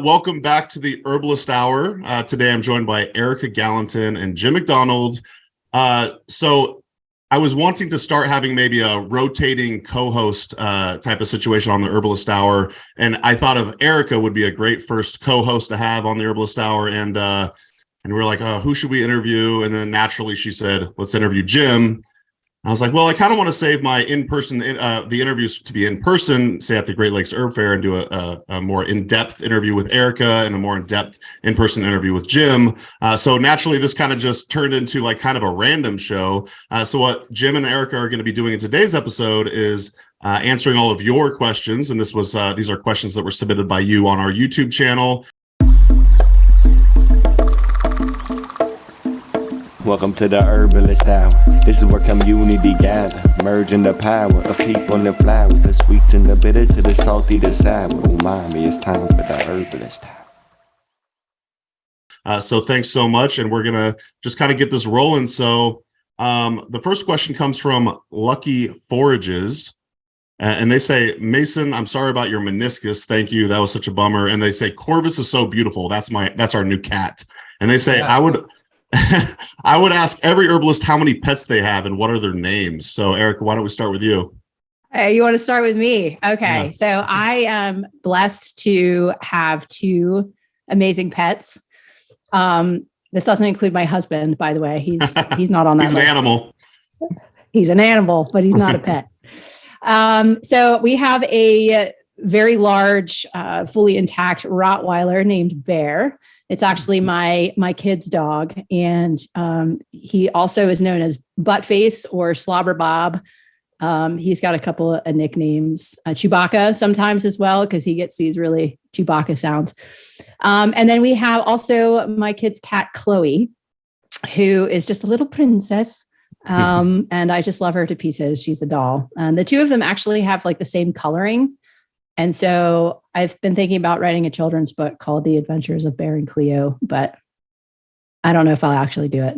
welcome back to the Herbalist Hour. Today I'm joined by Erika Galentin and Jim McDonald. So I was wanting to start having maybe a rotating co-host type of situation on the Herbalist Hour, and I thought of Erika would be a great first co-host to have on the Herbalist Hour, and we were like, who should we interview? And then naturally she said, let's interview Jim. I was like, well, I kind of want to save my in-person, the interviews to be in person, say at the Great Lakes Herb Fair, and do a more in-depth interview with Erika and a more in-depth in-person interview with Jim. So naturally, this kind of just turned into like kind of a random show. So what Jim and Erika are going to be doing in today's episode is answering all of your questions. And these are questions that were submitted by you on our YouTube channel. Welcome to the Herbalist Hour. This is where community gather, merging the power of people and the flowers, the sweet and the bitter to the salty, the sour. Oh, mommy, it's time for the Herbalist Hour. So thanks so much, and we're gonna just kind of get this rolling. So the first question comes from Lucky Forages, and they say, Mason, I'm sorry about your meniscus. Thank you, that was such a bummer. And they say Corvus is so beautiful. That's our new cat. And they say, yeah. I would ask every herbalist how many pets they have and what are their names. So Erika, why don't we start with you? You want to start with me? Okay. Yeah. So I am blessed to have two amazing pets. This doesn't include my husband, by the way. He's not on that He's list. An animal. He's an animal, but he's not a pet. So we have a very large, fully intact Rottweiler named Bear. It's actually my kid's dog, and he also is known as Buttface or Slobber Bob. He's got a couple of nicknames, Chewbacca sometimes as well, because he gets these really Chewbacca sounds. And then we have also my kid's cat, Chloe, who is just a little princess. And I just love her to pieces. She's a doll. And the two of them actually have like the same coloring. And so I've been thinking about writing a children's book called The Adventures of Bear and Cleo, but I don't know if I'll actually do it.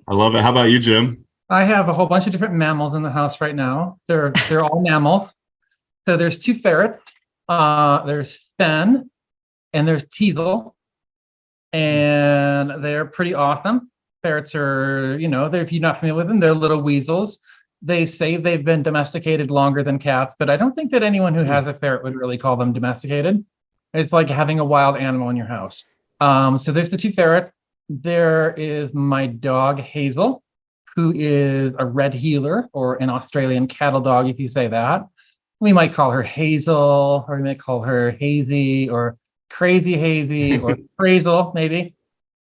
I love it. How about you, Jim? I have a whole bunch of different mammals in the house right now. They're all mammals. So there's two ferrets. There's Fen and there's Teasel. And they're pretty awesome. Ferrets are, if you're not familiar with them, they're little weasels. They say they've been domesticated longer than cats, but I don't think that anyone who has a ferret would really call them domesticated. It's like having a wild animal in your house. So there's the two ferrets. There is my dog, Hazel, who is a red heeler or an Australian cattle dog, if you say that. We might call her Hazel, or we might call her Hazy or Crazy Hazy or Crazel, maybe.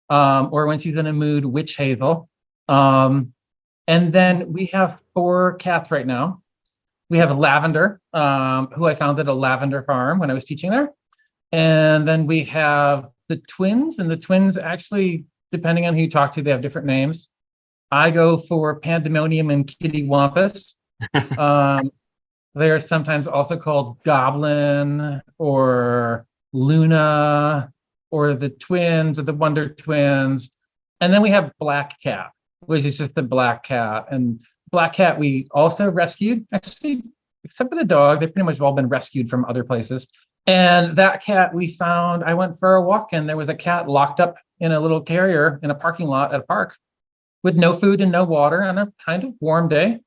Or when she's in a mood, Witch Hazel. And then we have 4 cats right now. We have Lavender, who I found at a lavender farm when I was teaching there. And then we have the twins, and the twins actually, depending on who you talk to, they have different names. I go for Pandemonium and Kitty Wampus. They are sometimes also called Goblin or Luna or the twins or the Wonder Twins. And then we have Black Cat, which is just a black cat. And Black Cat we also rescued, actually, except for the dog. They've pretty much all been rescued from other places. And that cat we found, I went for a walk and there was a cat locked up in a little carrier in a parking lot at a park with no food and no water on a kind of warm day.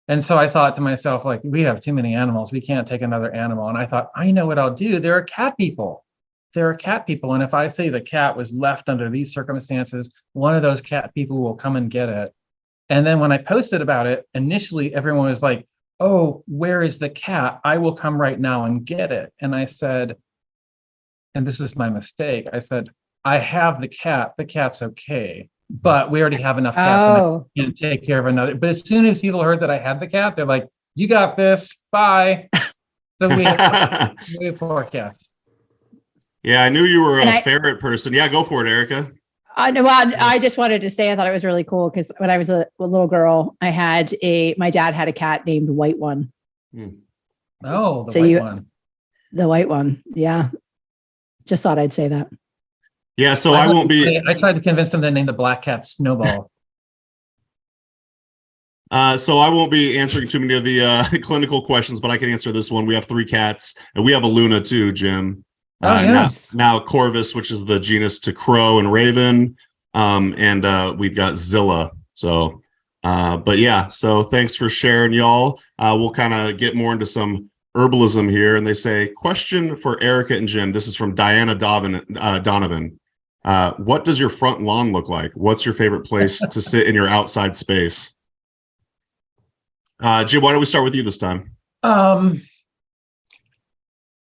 And so I thought to myself, like, we have too many animals. We can't take another animal. And I thought, I know what I'll do. There are cat people. And if I say the cat was left under these circumstances, one of those cat people will come and get it. And then when I posted about it, initially everyone was like, oh, where is the cat? I will come right now and get it. And I said, and this is my mistake, I said, I have the cat. The cat's okay. But we already have enough cats and I can't take care of another. But as soon as people heard that I had the cat, they're like, you got this. Bye. So we have 4 cats. Yeah, I knew you were a ferret person. Yeah, go for it, Erika. I just wanted to say I thought it was really cool because when I was a little girl, my dad had a cat named White One. Oh, the white one. The white one. Yeah. Just thought I'd say that. Yeah, so I won't be. I tried to convince them to name the black cat Snowball. So I won't be answering too many of the clinical questions, but I can answer this one. We have 3 cats, and we have a Luna too, Jim. Oh, yes. Now Corvus, which is the genus to crow and raven. And we've got Zilla. So, but yeah, so thanks for sharing, y'all. We'll kind of get more into some herbalism here. And they say, question for Erika and Jim. This is from Diana Donovan. What does your front lawn look like? What's your favorite place to sit in your outside space? Jim, why don't we start with you this time?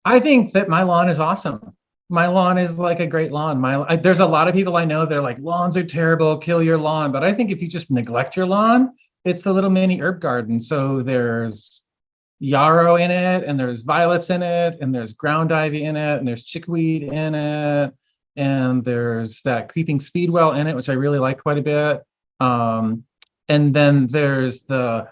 I think that my lawn is awesome. My lawn is like a great lawn. There's a lot of people I know that are like, lawns are terrible, kill your lawn. But I think if you just neglect your lawn, it's a little mini herb garden. So there's yarrow in it, and there's violets in it, and there's ground ivy in it, and there's chickweed in it, and there's that creeping speedwell in it, which I really like quite a bit. And then there's the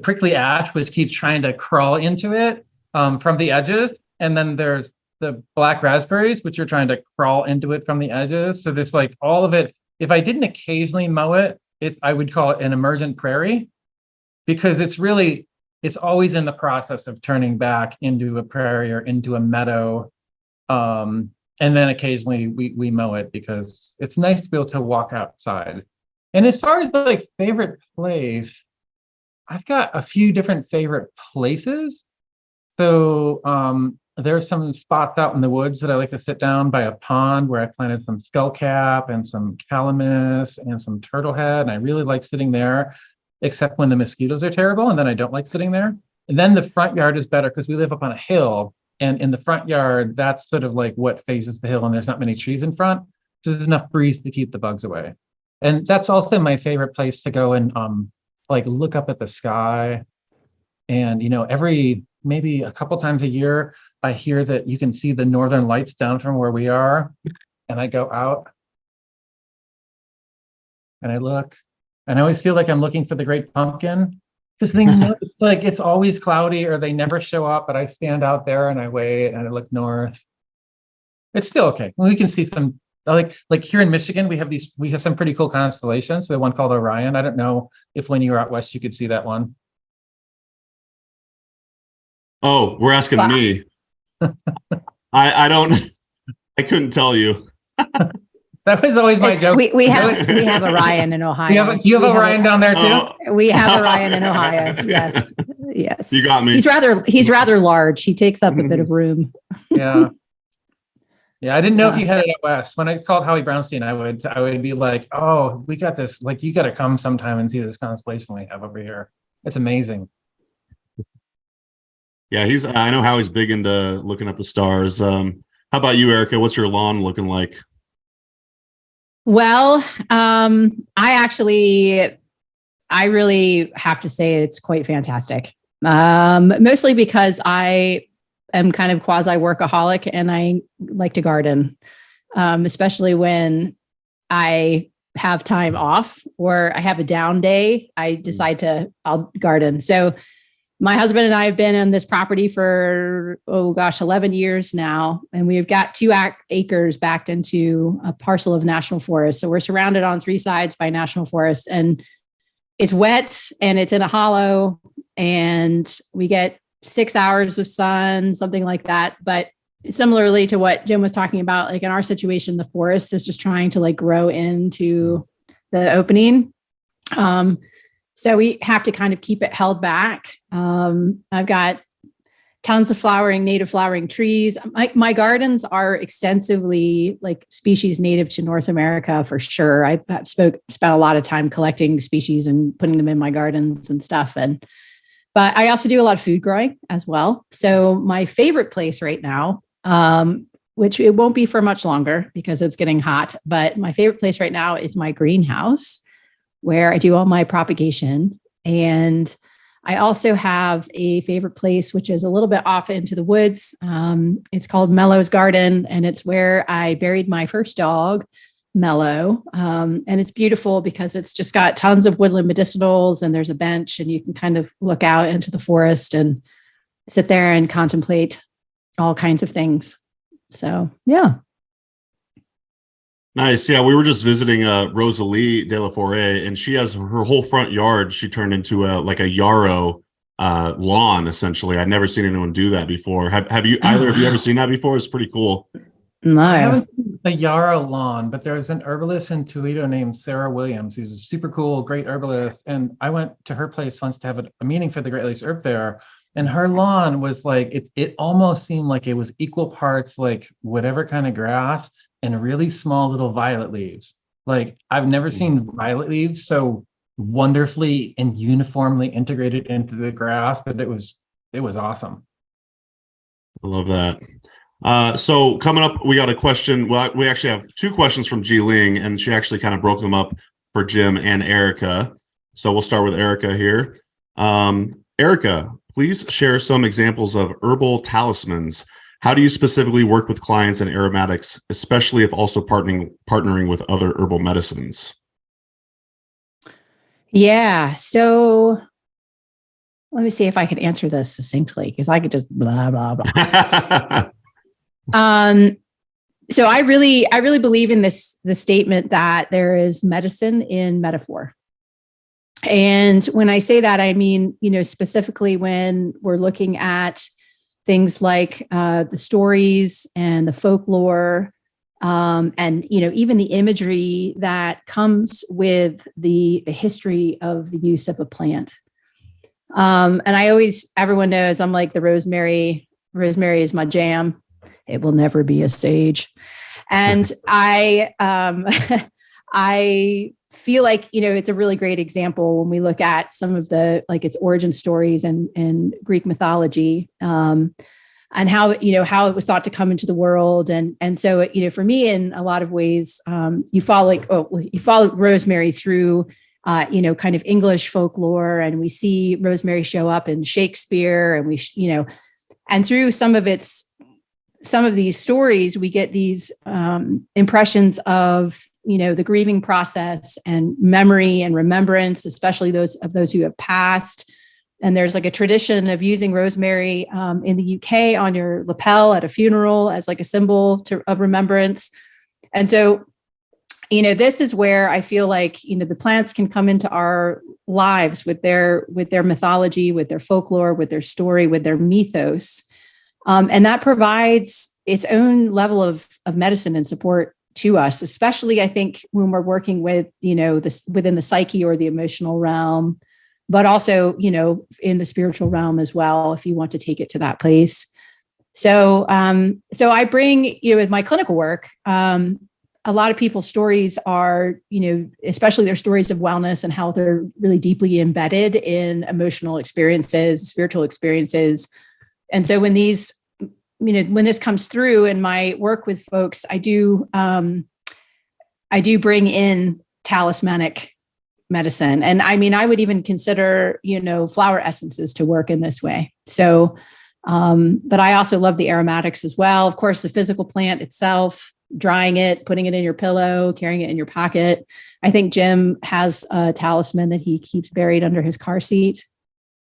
prickly ash, which keeps trying to crawl into it from the edges. And then there's the black raspberries, which are trying to crawl into it from the edges. So there's like all of it. If I didn't occasionally mow it, I would call it an emergent prairie, because it's always in the process of turning back into a prairie or into a meadow. And then occasionally we mow it because it's nice to be able to walk outside. And as far as like favorite place, I've got a few different favorite places. So there's some spots out in the woods that I like to sit down by a pond where I planted some skullcap and some calamus and some turtlehead. And I really like sitting there, except when the mosquitoes are terrible. And then I don't like sitting there. And then the front yard is better because we live up on a hill. And in the front yard, that's sort of like what faces the hill. And there's not many trees in front. So there's enough breeze to keep the bugs away. And that's also my favorite place to go and like look up at the sky. And, maybe a couple times a year, I hear that you can see the northern lights down from where we are. And I go out and I look, and I always feel like I'm looking for the great pumpkin. It's like it's always cloudy or they never show up, but I stand out there and I wait and I look north. It's still okay. We can see some like here in Michigan, we have some pretty cool constellations. We have one called Orion. I don't know if when you were out west you could see that one. Oh, we're asking me. I couldn't tell you. That was always my joke. We have Orion in Ohio. Do you have Orion down there too? We have Orion in Ohio. Yes. You got me. He's rather large. He takes up a bit of room. Yeah. I didn't know if you had it out west. When I called Howie Brownstein, I would be like, "Oh, we got this. Like, you got to come sometime and see this constellation we have over here. It's amazing." Yeah, I know Howie's big into looking at the stars. How about you, Erika? What's your lawn looking like? Well, I really have to say it's quite fantastic. Mostly because I am kind of quasi workaholic and I like to garden, especially when I have time off or I have a down day. I decide I'll garden. So my husband and I have been on this property for, 11 years now. And we've got 2 acres backed into a parcel of national forest. So we're surrounded on 3 sides by national forest, and it's wet and it's in a hollow, and we get 6 hours of sun, something like that. But similarly to what Jim was talking about, like in our situation, the forest is just trying to like grow into the opening. So we have to kind of keep it held back. I've got tons of native flowering trees. My gardens are extensively like species native to North America for sure. I've spent a lot of time collecting species and putting them in my gardens and stuff. But I also do a lot of food growing as well. So my favorite place right now, which it won't be for much longer because it's getting hot, but my favorite place right now is my greenhouse, where I do all my propagation. And I also have a favorite place, which is a little bit off into the woods. It's called Mellow's Garden, and it's where I buried my first dog, Mellow. And it's beautiful because it's just got tons of woodland medicinals, and there's a bench, and you can kind of look out into the forest and sit there and contemplate all kinds of things. So, yeah. Nice. Yeah, we were just visiting Rosalie de la Forêt, and she has her whole front yard. She turned into a yarrow lawn. Essentially, I've never seen anyone do that before. Have you either of you ever seen that before? It's pretty cool. No. I haven't seen a Yarrow lawn, but there's an herbalist in Toledo named Sarah Williams, who's a super cool, great herbalist. And I went to her place once to have a meeting for the Great Lakes Herb Fair. And her lawn was like, it almost seemed like it was equal parts like whatever kind of grass and really small little violet leaves. Like I've never seen violet leaves so wonderfully and uniformly integrated into the grass that it was awesome. I love that. So coming up, we got a question. Well, we actually have two questions from Ji Ling, and she actually kind of broke them up for Jim and Erika. So we'll start with Erika here. Erika, please share some examples of herbal talismans. How do you specifically work with clients and aromatics, especially if also partnering with other herbal medicines? Yeah. So let me see if I can answer this succinctly, because I could just blah, blah, blah. So I really believe in the statement that there is medicine in metaphor. And when I say that, I mean, specifically when we're looking at things like the stories and the folklore, and even the imagery that comes with the history of the use of a plant. And everyone knows I'm like the rosemary. Rosemary is my jam. It will never be a sage. And I feel like, it's a really great example when we look at some of the, like its origin stories and Greek mythology, and how it was thought to come into the world. And so, for me, in a lot of ways, you follow rosemary through, kind of English folklore, and we see rosemary show up in Shakespeare, and and through some of these stories, we get these impressions of, the grieving process and memory and remembrance, especially those who have passed. And there's like a tradition of using rosemary in the UK on your lapel at a funeral as like a symbol of remembrance. And so, this is where I feel like, the plants can come into our lives with their mythology, with their folklore, with their story, with their mythos. And that provides its own level of medicine and support to us, especially I think when we're working with, this within the psyche or the emotional realm, but also, in the spiritual realm as well, if you want to take it to that place. So I bring, with my clinical work, a lot of people's stories are, especially their stories of wellness and health are really deeply embedded in emotional experiences, spiritual experiences. And so when when this comes through in my work with folks, I do bring in talismanic medicine. And I mean, I would even consider, flower essences to work in this way. So, but I also love the aromatics as well. Of course, the physical plant itself, drying it, putting it in your pillow, carrying it in your pocket. I think Jim has a talisman that he keeps buried under his car seat.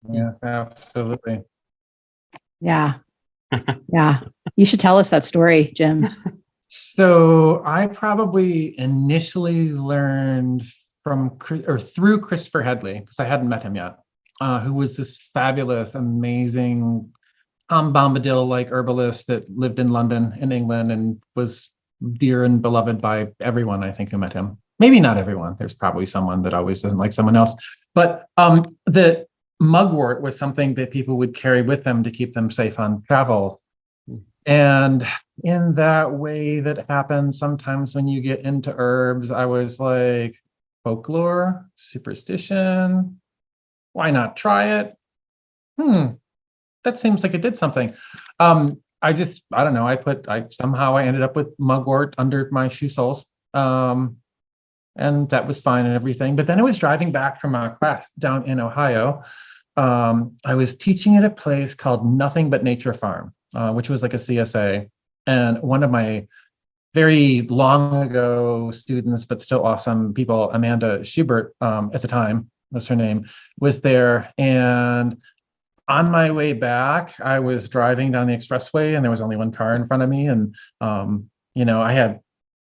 Yeah, absolutely. Yeah. Yeah. You should tell us that story, Jim. So I probably initially learned through Christopher Headley, because I hadn't met him yet, who was this fabulous, amazing Tom Bombadil-like herbalist that lived in London, in England, and was dear and beloved by everyone, I think, who met him. Maybe not everyone. There's probably someone that always doesn't like someone else. But the mugwort was something that people would carry with them to keep them safe on travel. And in that way that happens sometimes when you get into herbs, I was like, folklore, superstition, why not try it? That seems like it did something. I don't know, I ended up with mugwort under my shoe soles. And that was fine and everything. But then I was driving back from a class down in Ohio. I was teaching at a place called Nothing But Nature Farm, which was like a CSA. And one of my very long ago students, but still awesome people, Amanda Schubert, at the time was her name, was there. And on my way back, I was driving down the expressway and there was only one car in front of me. And, I had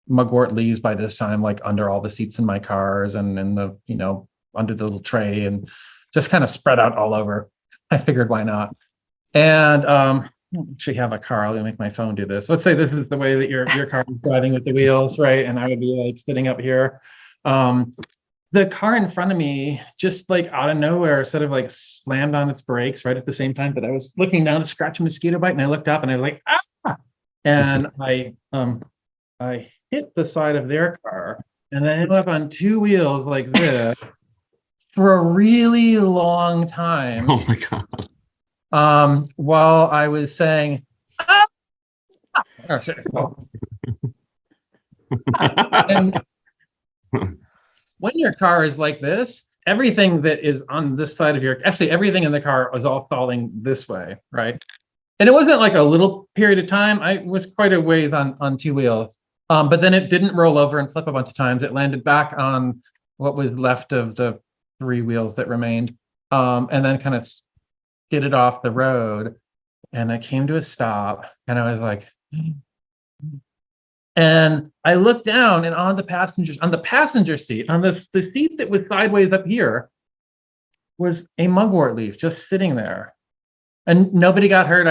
mugwort leaves by this time, like under all the seats in my cars and in the, under the little tray and just kind of spread out all over. I figured why not. And I don't actually have a car. I'll make my phone do this. Let's say this is the way that your car is driving with the wheels, right? And I would be like sitting up here. The car in front of me, just like out of nowhere, sort of like slammed on its brakes right at the same time that I was looking down to scratch a mosquito bite, and I looked up and I was like, ah! And I hit the side of their car, and I ended up on two wheels like this for a really long time. Oh my God. While I was saying, ah! Oh, shit. And when your car is like this, everything that is on this side of actually everything in the car was all falling this way, right? And it wasn't like a little period of time. I was quite a ways on two wheels. But then it didn't roll over and flip a bunch of times. It landed back on what was left of the three wheels that remained, and then kind of skidded off the road. And I came to a stop, and I was like, and I looked down, and on the passenger seat, on the seat that was sideways up here, was a mugwort leaf just sitting there. And nobody got hurt.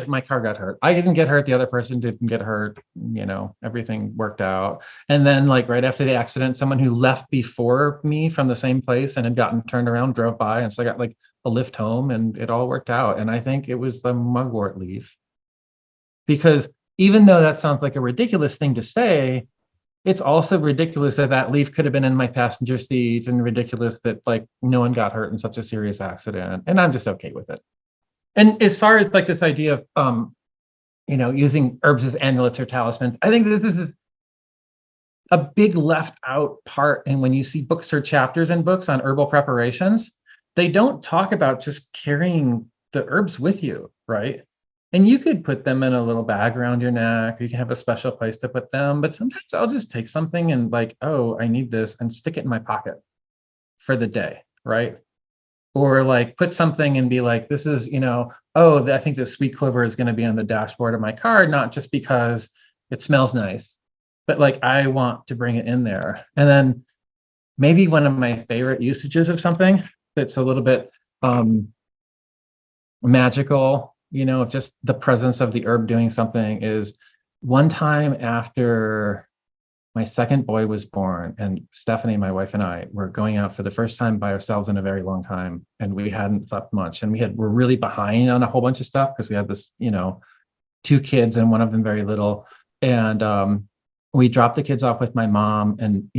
My car got hurt. I didn't get hurt. The other person didn't get hurt. You know, everything worked out. And then like right after the accident, someone who left before me from the same place and had gotten turned around drove by. And so I got like a lift home, and it all worked out. And I think it was the mugwort leaf. Because even though that sounds like a ridiculous thing to say, it's also ridiculous that that leaf could have been in my passenger seat, and ridiculous that like no one got hurt in such a serious accident. And I'm just okay with it. And as far as like this idea of, using herbs as amulets or talismans, I think this is a big left out part. And when you see books or chapters in books on herbal preparations, they don't talk about just carrying the herbs with you, right? And you could put them in a little bag around your neck, or you can have a special place to put them. But sometimes I'll just take something and like, oh, I need this, and stick it in my pocket for the day, right? Or like put something and be like, this is, I think the sweet clover is going to be on the dashboard of my car, not just because it smells nice, but like I want to bring it in there. And then maybe one of my favorite usages of something that's a little bit magical, just the presence of the herb doing something, is one time after my second boy was born, and Stephanie, my wife, and I were going out for the first time by ourselves in a very long time, and we hadn't slept much, and we're really behind on a whole bunch of stuff because we had this, two kids, and one of them very little, and we dropped the kids off with my mom, and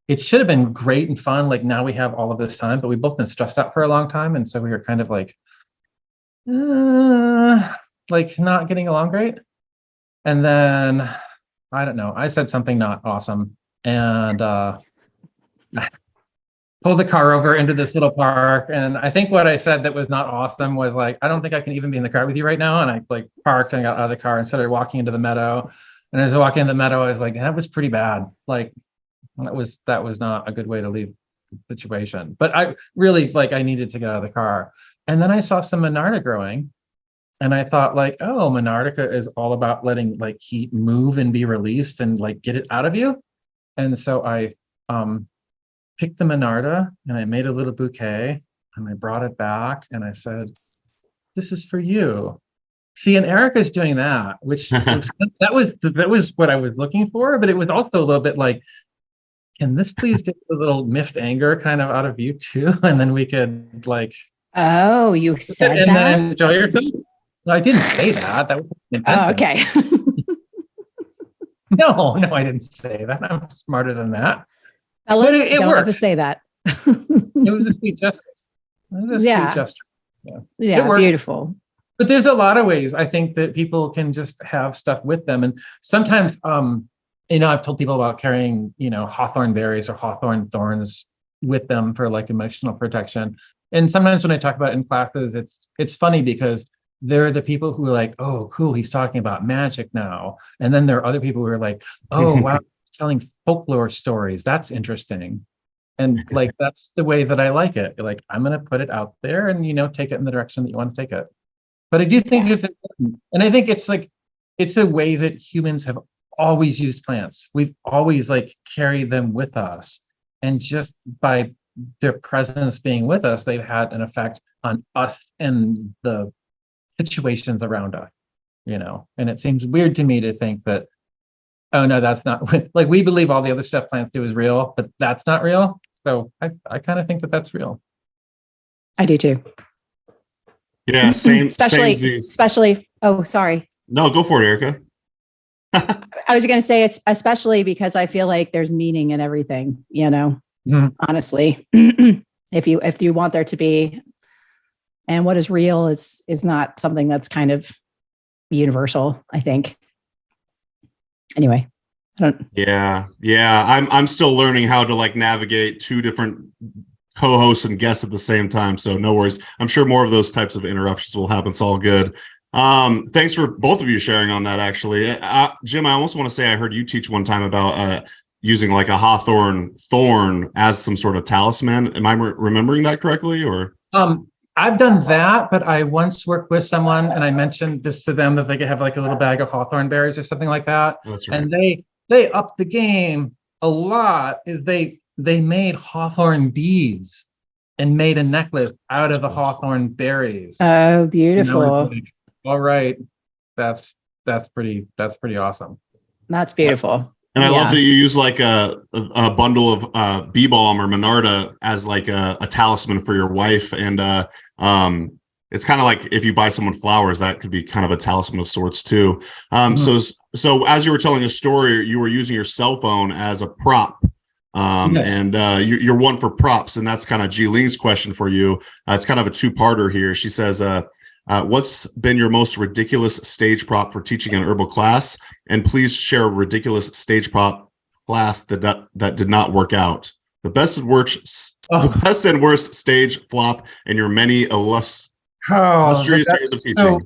it should have been great and fun. Like now we have all of this time, but we've both been stressed out for a long time, and so we were kind of like not getting along great. And then I don't know, I said something not awesome, and I pulled the car over into this little park. And I think what I said that was not awesome was like, I don't think I can even be in the car with you right now. And I like parked and got out of the car and started walking into the meadow. And as I was walking in the meadow, I was like, that was pretty bad. Like that was not a good way to leave the situation. But I really I needed to get out of the car. And then I saw some Monarda growing. And I thought like, oh, Monardica is all about letting like heat move and be released and like get it out of you. And so I picked the Monarda and I made a little bouquet and I brought it back and I said, this is for you. See, and Erika's doing that, which that was what I was looking for, but it was also a little bit like, can this please get a little miffed anger kind of out of you too? And then we could like, oh, you said and that? then enjoy yourself. No, I didn't say that. That was okay. No, I didn't say that. I'm smarter than that. Fellas, it don't worked. ever say that. It was a sweet justice. It was a sweet gesture. Yeah, beautiful. But there's a lot of ways I think that people can just have stuff with them. And sometimes, I've told people about carrying, hawthorn berries or hawthorn thorns with them for like emotional protection. And sometimes when I talk about it in classes, it's funny because there are the people who are like, oh, cool, he's talking about magic now. And then there are other people who are like, oh, wow, he's telling folklore stories. That's interesting. And like, that's the way that I like it. Like, I'm going to put it out there and, take it in the direction that you want to take it. But I do think it's important. And I think it's like, it's a way that humans have always used plants. We've always like carried them with us. And just by their presence being with us, they've had an effect on us and the situations around us, and it seems weird to me to think that, oh no, that's not like, we believe all the other stuff plants do is real, but that's not real. So I kind of think that that's real. I do too. Yeah, same. Especially. Oh, sorry. No, go for it, Erica. I was going to say it's especially because I feel like there's meaning in everything, honestly, if you want there to be, and what is real is not something that's kind of universal, I think. Anyway, I don't. Yeah. I'm still learning how to like navigate two different co-hosts and guests at the same time. So no worries. I'm sure more of those types of interruptions will happen. It's all good. Thanks for both of you sharing on that, actually. Jim, I almost want to say I heard you teach one time about using like a hawthorn thorn as some sort of talisman. Am I remembering that correctly? Or I've done that, but I once worked with someone and I mentioned this to them, that they could have like a little bag of hawthorn berries or something like that. That's right. And they upped the game a lot. They made hawthorn beads and made a necklace out of the hawthorn berries. Oh, beautiful. All right, that's pretty awesome. That's beautiful. And I love that you use like a bundle of bee balm or Monarda as like a talisman for your wife. And it's kind of like if you buy someone flowers, that could be kind of a talisman of sorts too. So as you were telling a story, you were using your cell phone as a prop. Yes. And you're one for props. And that's kind of G-Lean's question for you. It's kind of a two-parter here. She says, what's been your most ridiculous stage prop for teaching an herbal class? And please share a ridiculous stage prop class that did not work out. The best and worst stage flop and your many illustrious years of teaching. So,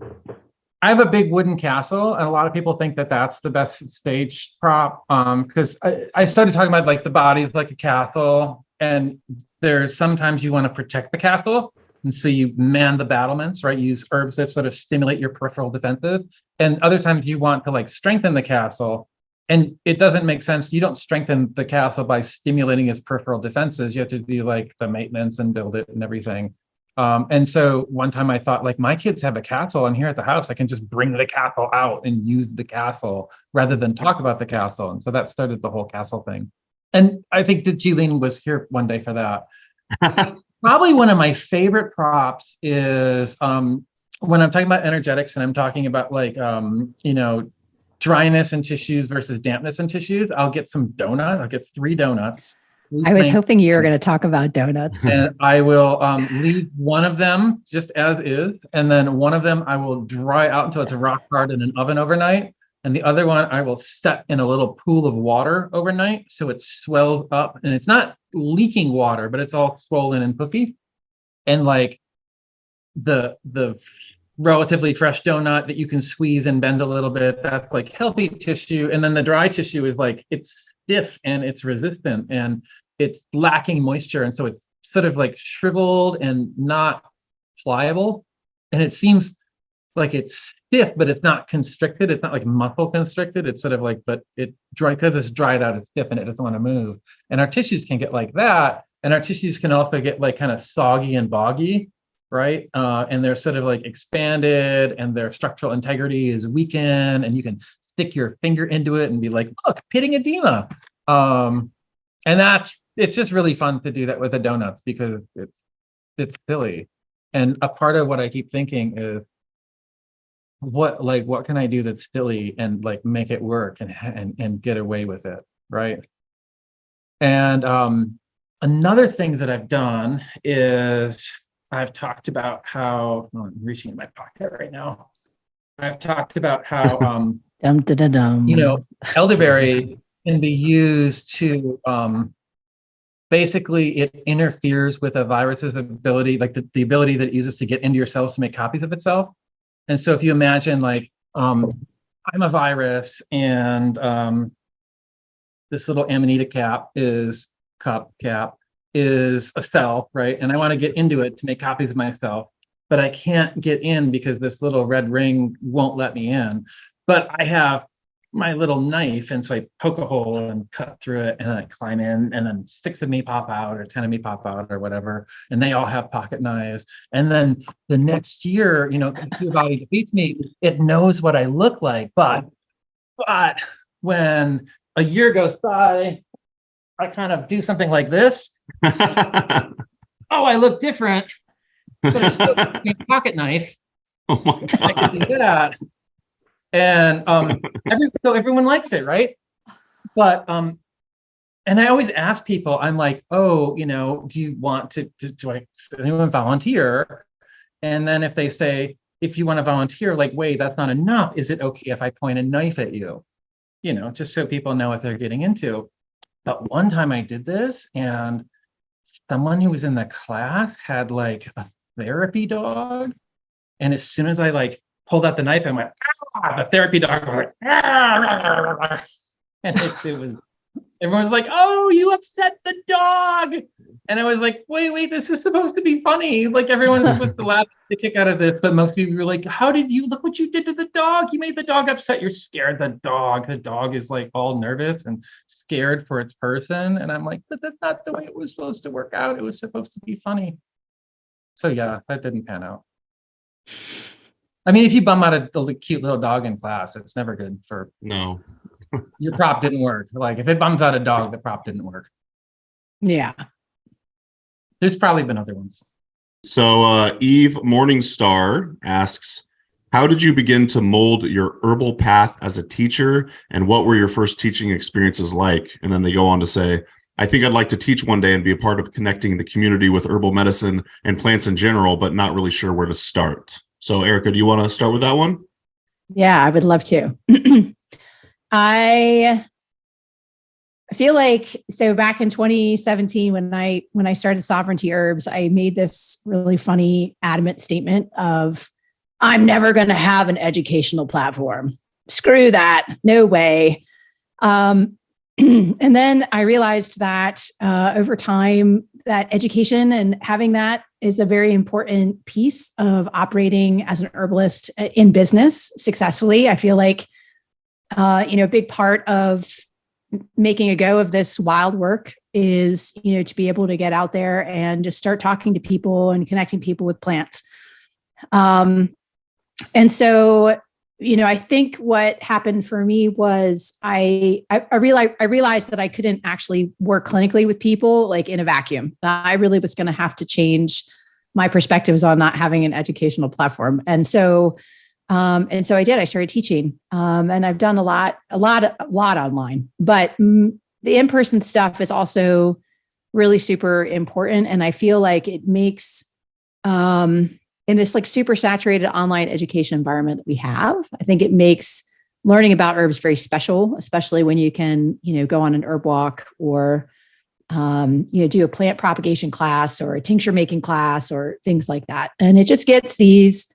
I have a big wooden castle, and a lot of people think that that's the best stage prop. Because I started talking about like the body is like a castle, and there's sometimes you want to protect the castle. And so you man the battlements, right? Use herbs that sort of stimulate your peripheral defenses. And other times you want to like strengthen the castle. And it doesn't make sense. You don't strengthen the castle by stimulating its peripheral defenses. You have to do like the maintenance and build it and everything. And so one time I thought, like, my kids have a castle, and here at the house, I can just bring the castle out and use the castle rather than talk about the castle. And so that started the whole castle thing. And I think that G-Lean was here one day for that. Probably one of my favorite props is when I'm talking about energetics and I'm talking about like, dryness in tissues versus dampness in tissues. I'll get some donut. I'll get 3 donuts. I was hoping you were going to talk about donuts. And I will leave one of them just as is. And then one of them I will dry out until it's rock hard in an oven overnight. And the other one I will set in a little pool of water overnight. So it swells up and it's not leaking water, but it's all swollen and poofy. And like the relatively fresh donut that you can squeeze and bend a little bit, that's like healthy tissue. And then the dry tissue is like, it's stiff and it's resistant and it's lacking moisture. And so it's sort of like shriveled and not pliable. And it seems like it's stiff, but it's not constricted. It's not like muscle constricted. It's sort of like, but it dry, because it's dried out, it's stiff and it doesn't want to move. And our tissues can get like that. And our tissues can also get like kind of soggy and boggy, right? And they're sort of like expanded and their structural integrity is weakened, and you can stick your finger into it and be like, look, pitting edema. And it's just really fun to do that with the donuts because it's silly. And a part of what I keep thinking is, what can I do that's silly and like make it work and get away with it, right? And another thing that I've done is I've talked about how I'm reaching in my pocket right now. I've talked about how elderberry can be used to basically it interferes with a virus's ability, like the ability that it uses to get into your cells to make copies of itself. And so if you imagine like I'm a virus and this little Amanita cap is a cell, right? And I want to get into it to make copies of myself, but I can't get in because this little red ring won't let me in. But I have my little knife, and so I poke a hole and cut through it, and then I climb in, and then 6 of me pop out, or 10 of me pop out, or whatever, and they all have pocket knives. And then the next year, the body defeats me. It knows what I look like, but when a year goes by, I kind of do something like this. Oh, I look different, but it's still a pocket knife. Oh my God. I can do that. And so everyone likes it, right? But and I always ask people, I'm like, oh, do you want to do anyone volunteer? And then if they say, if you want to volunteer, like, wait, that's not enough. Is it okay if I point a knife at you? Just so people know what they're getting into. But one time I did this, and someone who was in the class had like a therapy dog. And as soon as I pulled out the knife, I went, the therapy dog was like, and it was, everyone was like, oh, you upset the dog. And I was like, wait, this is supposed to be funny. Like, everyone's supposed to laugh the kick out of this, but most people were like, how did you, look what you did to the dog. You made the dog upset. You're scared the dog. The dog is like all nervous and scared for its person. And I'm like, but that's not the way it was supposed to work out. It was supposed to be funny. So yeah, that didn't pan out. I mean, if you bum out a cute little dog in class, it's never good for. No. Your prop didn't work. Like, if it bums out a dog, the prop didn't work. Yeah. There's probably been other ones. So Eve Morningstar asks, how did you begin to mold your herbal path as a teacher, and what were your first teaching experiences like? And then they go on to say, I think I'd like to teach one day and be a part of connecting the community with herbal medicine and plants in general, but not really sure where to start. So Erika, do you want to start with that one? Yeah, I would love to. I feel like, so back in 2017, when I started Sovereignty Herbs, I made this really funny, adamant statement of, I'm never going to have an educational platform. Screw that. No way. And then I realized that over time, that education and having that is a very important piece of operating as an herbalist in business successfully. I feel like, a big part of making a go of this wild work is, to be able to get out there and just start talking to people and connecting people with plants. And so, I think what happened for me was I realized that I couldn't actually work clinically with people like in a vacuum. I really was going to have to change my perspectives on not having an educational platform. And so I did. I started teaching, and I've done a lot online. But the in-person stuff is also really super important, and I feel like it makes in this like super saturated online education environment that we have, I think it makes learning about herbs very special, especially when you can, go on an herb walk or, do a plant propagation class or a tincture making class or things like that. And it just gets these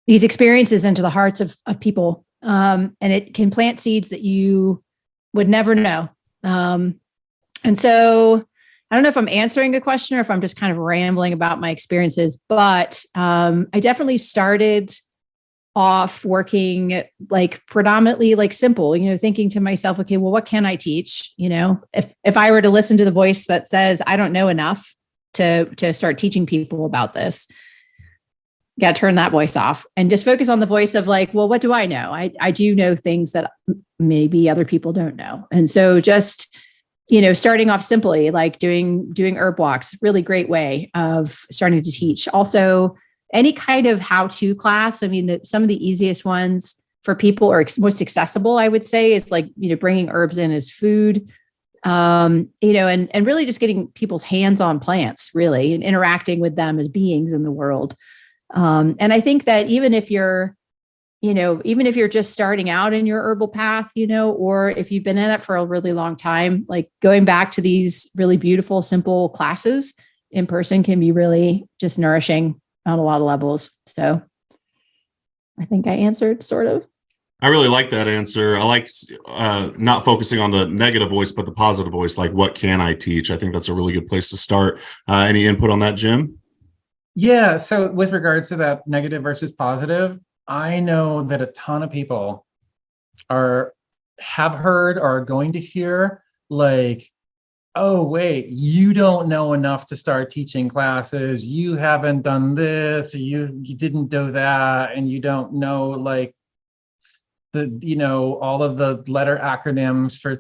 experiences into the hearts of people. And it can plant seeds that you would never know. And so I don't know if I'm answering a question or if I'm just kind of rambling about my experiences, but I definitely started off working like predominantly like simple, thinking to myself, okay, well, what can I teach? If I were to listen to the voice that says, I don't know enough to start teaching people about this, got to turn that voice off and just focus on the voice of like, well, what do I know? I do know things that maybe other people don't know. And so just, starting off simply, like doing herb walks, really great way of starting to teach. Also, any kind of how-to class. I mean, some of the easiest ones for people or most accessible, I would say, is like, bringing herbs in as food, and really just getting people's hands on plants, really, and interacting with them as beings in the world. And I think that even if you're just starting out in your herbal path, or if you've been in it for a really long time, like going back to these really beautiful, simple classes in person can be really just nourishing on a lot of levels. So I think I answered sort of. I really like that answer. I like not focusing on the negative voice, but the positive voice, like what can I teach? I think that's a really good place to start. Any input on that, Jim? Yeah. So with regards to that negative versus positive, I know that a ton of people are have heard or are going to hear, like, oh, wait, you don't know enough to start teaching classes. You haven't done this, you didn't do that, and you don't know like all of the letter acronyms for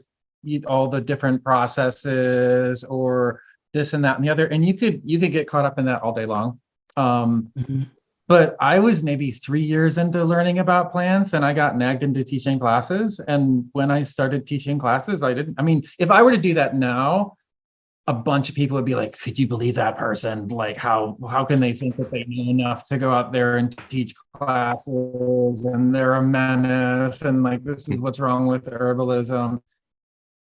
all the different processes or this and that and the other. And you could get caught up in that all day long. But I was maybe 3 years into learning about plants and I got nagged into teaching classes. And when I started teaching classes, if I were to do that now, a bunch of people would be like, could you believe that person? Like, how can they think that they know enough to go out there and teach classes, and they're a menace, and like, this is what's wrong with herbalism.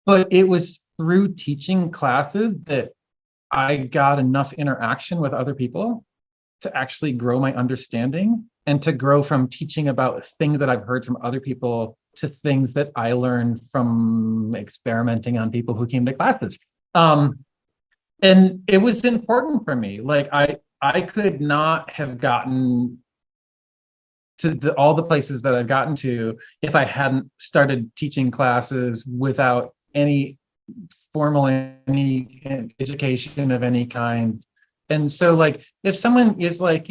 But it was through teaching classes that I got enough interaction with other people to actually grow my understanding and to grow from teaching about things that I've heard from other people to things that I learned from experimenting on people who came to classes. And it was important for me. Like I could not have gotten to all the places that I've gotten to if I hadn't started teaching classes without any formal any education of any kind. And so like, if someone is like,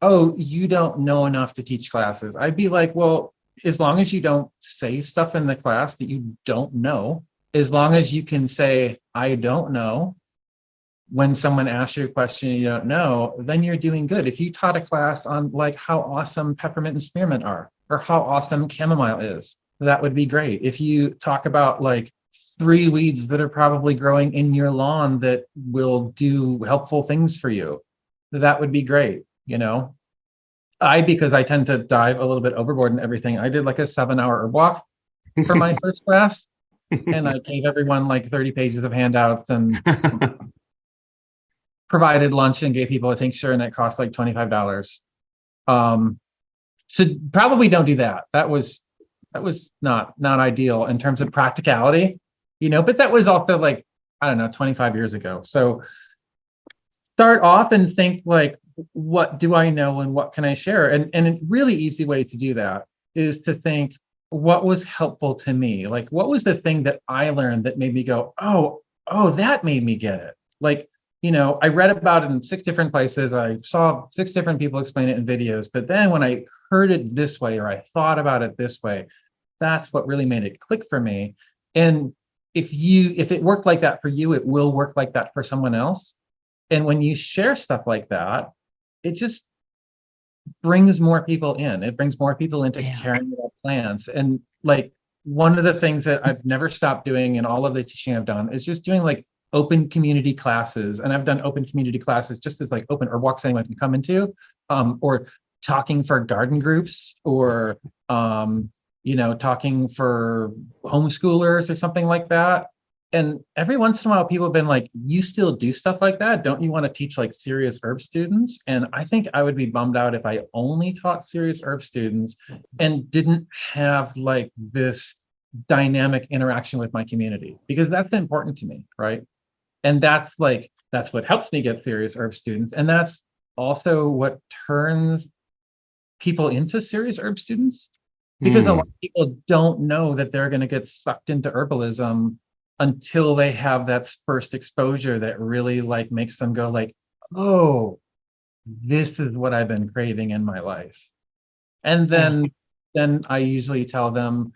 oh, you don't know enough to teach classes, I'd be like, well, as long as you don't say stuff in the class that you don't know, as long as you can say, I don't know, when someone asks you a question you don't know, then you're doing good. If you taught a class on like how awesome peppermint and spearmint are, or how awesome chamomile is, that would be great. If you talk about like 3 weeds that are probably growing in your lawn that will do helpful things for you, that would be great. Because I tend to dive a little bit overboard in everything, I did like a 7-hour herb walk for my first class, and I gave everyone like 30 pages of handouts and provided lunch and gave people a tincture, and it cost like $25. So probably don't do that. That was not ideal in terms of practicality, but that was also like, I don't know, 25 years ago. So start off and think like, what do I know and what can I share? And a really easy way to do that is to think, what was helpful to me? Like, what was the thing that I learned that made me go, oh, that made me get it? Like, I read about it in 6 different places. I saw 6 different people explain it in videos. But then when I heard it this way, or I thought about it this way, that's what really made it click for me. And if it worked like that for you, it will work like that for someone else. And when you share stuff like that, it just brings more people in. It brings more people into caring about plants. And like, one of the things that I've never stopped doing in all of the teaching I've done is just doing like open community classes. And I've done open community classes just as like open herb walks anyone can come into, or talking for garden groups, or talking for homeschoolers or something like that. And every once in a while, people have been like, you still do stuff like that? Don't you want to teach like serious herb students? And I think I would be bummed out if I only taught serious herb students and didn't have like this dynamic interaction with my community, because that's important to me, right? And that's what helps me get serious herb students. And that's also what turns people into serious herb students, because a lot of people don't know that they're going to get sucked into herbalism until they have that first exposure that really like makes them go like, oh, this is what I've been craving in my life. And then I usually tell them,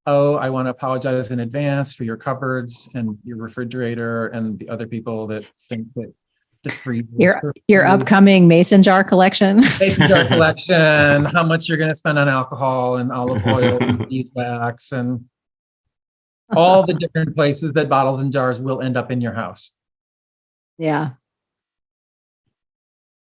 oh, I want to apologize in advance for your cupboards and your refrigerator and the other people that think that the free your upcoming mason jar collection. Mason jar collection, how much you're going to spend on alcohol and olive oil and beeswax and all the different places that bottles and jars will end up in your house. Yeah.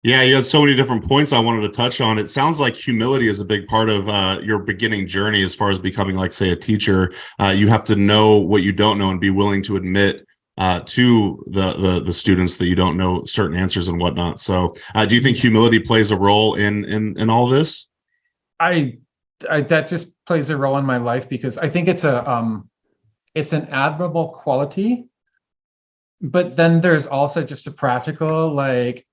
Yeah, you had so many different points I wanted to touch on. It sounds like humility is a big part of your beginning journey as far as becoming, like, say, a teacher. You have to know what you don't know and be willing to admit to the students that you don't know certain answers and whatnot. So do you think humility plays a role in all this? I that just plays a role in my life, because I think it's an admirable quality, but then there's also just a practical, like,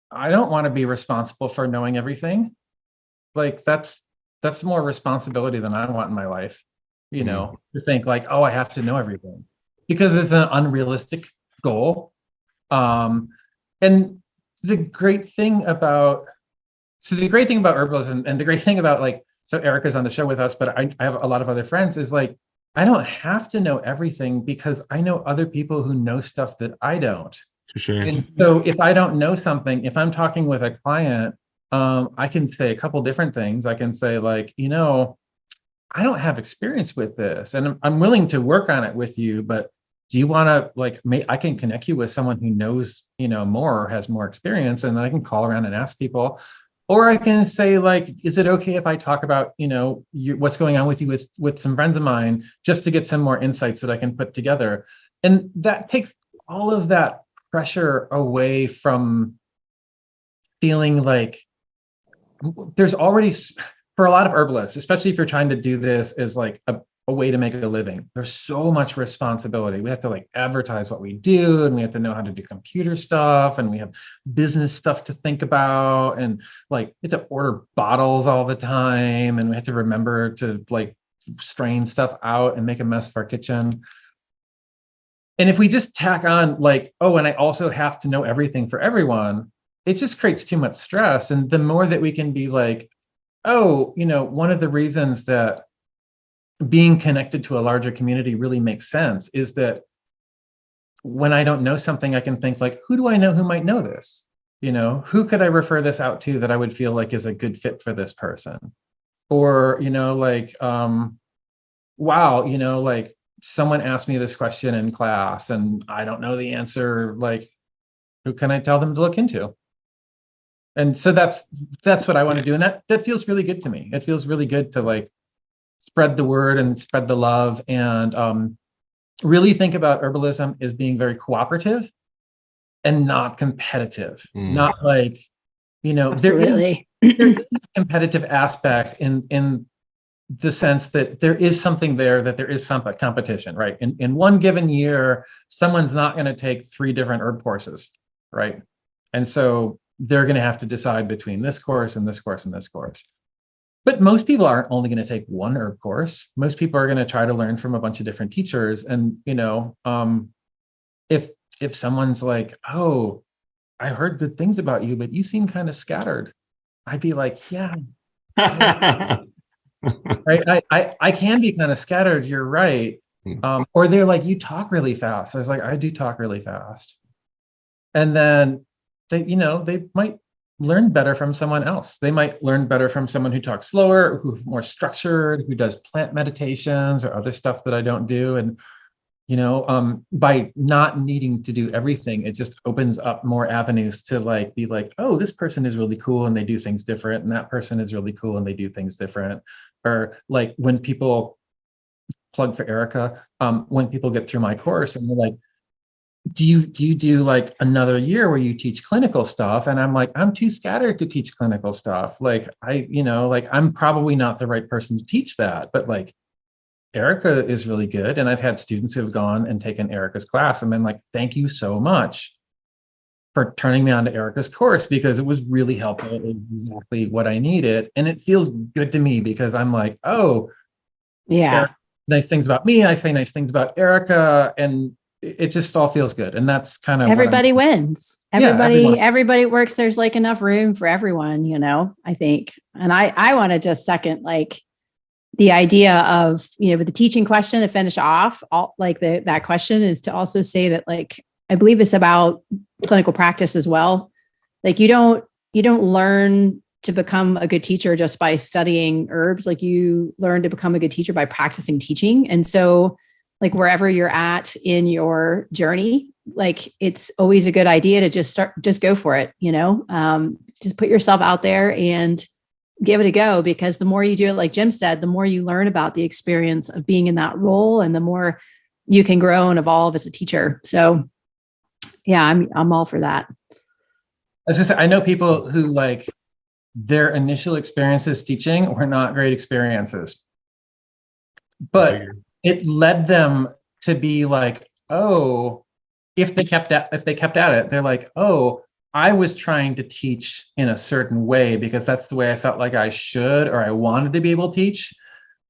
I don't want to be responsible for knowing everything. Like, that's more responsibility than I want in my life. to think like, oh, I have to know everything, because it's an unrealistic goal. And the great thing about herbalism, and the great thing about, like, so Erika's on the show with us, but I have a lot of other friends, is like, I don't have to know everything because I know other people who know stuff that I don't. And so if I don't know something, if I'm talking with a client, I can say a couple different things. I can say, like, I don't have experience with this, and I'm willing to work on it with you, but do you want to, like, I can connect you with someone who knows, more, or has more experience, and then I can call around and ask people. Or I can say, like, is it okay if I talk about, what's going on with you with some friends of mine, just to get some more insights that I can put together. And that takes all of that pressure away from feeling like there's already, for a lot of herbalists, especially if you're trying to do this as like a way to make a living, there's so much responsibility. We have to, like, advertise what we do, and we have to know how to do computer stuff, and we have business stuff to think about, and, like, we have to order bottles all the time, and we have to remember to, like, strain stuff out and make a mess of our kitchen. And if we just tack on, like, oh, and I also have to know everything for everyone, it just creates too much stress. And the more that we can be like, oh, one of the reasons that being connected to a larger community really makes sense is that when I don't know something, I can think, like, who do I know who might know this? Who could I refer this out to that I would feel like is a good fit for this person? Or, like, wow, like, someone asked me this question in class and I don't know the answer, like, who can I tell them to look into? And so that's what I want to do. And that feels really good to me. It feels really good to, like, spread the word and spread the love, and really think about herbalism as being very cooperative and not competitive. Not like, Absolutely. there is a competitive aspect in the sense that there is something there, that there is some competition, right? In one given year, someone's not going to take 3 different herb courses, right? And so they're going to have to decide between this course and this course and this course. But most people aren't only going to take one herb course. Most people are going to try to learn from a bunch of different teachers. And, if someone's like, oh, I heard good things about you, but you seem kind of scattered, I'd be like, yeah. Right. I can be kind of scattered. You're right. Or they're like, you talk really fast. I was like, I do talk really fast. And then they might learn better from someone else. They might learn better from someone who talks slower, who's more structured, who does plant meditations or other stuff that I don't do. And, by not needing to do everything, it just opens up more avenues to, like, be like, oh, this person is really cool and they do things different. And that person is really cool and they do things different. Or, like, when people, plug for Erika, when people get through my course and they're like, do you do like another year where you teach clinical stuff? And I'm like, I'm too scattered to teach clinical stuff. Like, I'm probably not the right person to teach that, but, like, Erika is really good. And I've had students who have gone and taken Erika's class and been like, thank you so much for turning me on to Erika's course, because it was really helpful. It was exactly what I needed. And it feels good to me because I'm like, oh, yeah, Erika, nice things about me. I say nice things about Erika, and it just all feels good. And that's kind of everybody wins. everyone. Everybody works. There's, like, enough room for everyone, I think. And I want to just second, like, the idea of, with the teaching question to finish off, that question is to also say that, like, I believe it's about clinical practice as well. Like, you don't learn to become a good teacher just by studying herbs. Like, you learn to become a good teacher by practicing teaching. And so, like, wherever you're at in your journey, like, it's always a good idea to just go for it, just put yourself out there and give it a go, because the more you do it, like Jim said, the more you learn about the experience of being in that role, and the more you can grow and evolve as a teacher. So yeah, I'm all for that. I know people who, like, their initial experiences teaching were not great experiences, but it led them to be like, oh, if they kept at it, they're like, oh, I was trying to teach in a certain way because that's the way I felt like I should, or I wanted to be able to teach.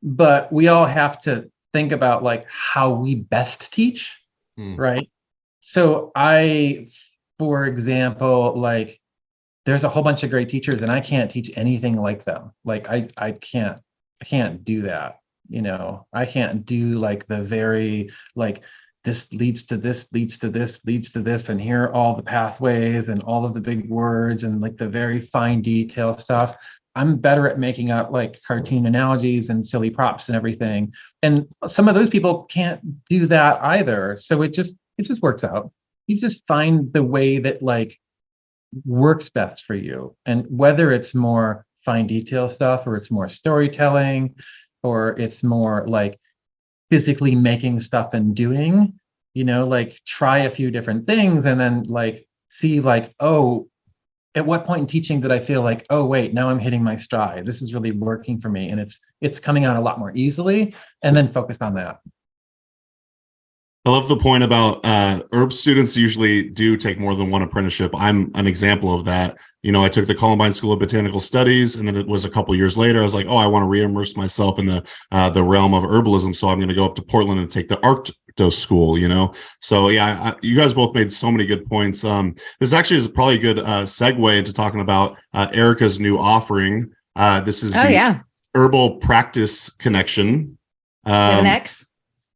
but we all have to think about like how we best teach, right? So for example, like there's a whole bunch of great teachers and I can't teach anything like them. Like I can't do that. I can't do like the very like this leads to this, leads to this, leads to this, and here are all the pathways and all of the big words and like the very fine detail stuff. I'm better at making up like cartoon analogies and silly props and everything. And some of those people can't do that either. So it just works out. You just find the way that like works best for you. And whether it's more fine detail stuff or it's more storytelling or it's more like physically making stuff and doing, like try a few different things and then like see like, oh, at what point in teaching did I feel like, oh, wait, now I'm hitting my stride. This is really working for me. And it's coming out a lot more easily, and then focus on that. I love the point about herb students usually do take more than one apprenticeship. I'm an example of that. I took the Columbine School of Botanical Studies, and then it was a couple years later, I was like, oh, I want to re-immerse myself in the realm of herbalism. So I'm going to go up to Portland and take the Arctos School, So yeah, you guys both made so many good points. This actually is probably a good segue into talking about Erika's new offering. This is the Herbal Practice Connection. With an X?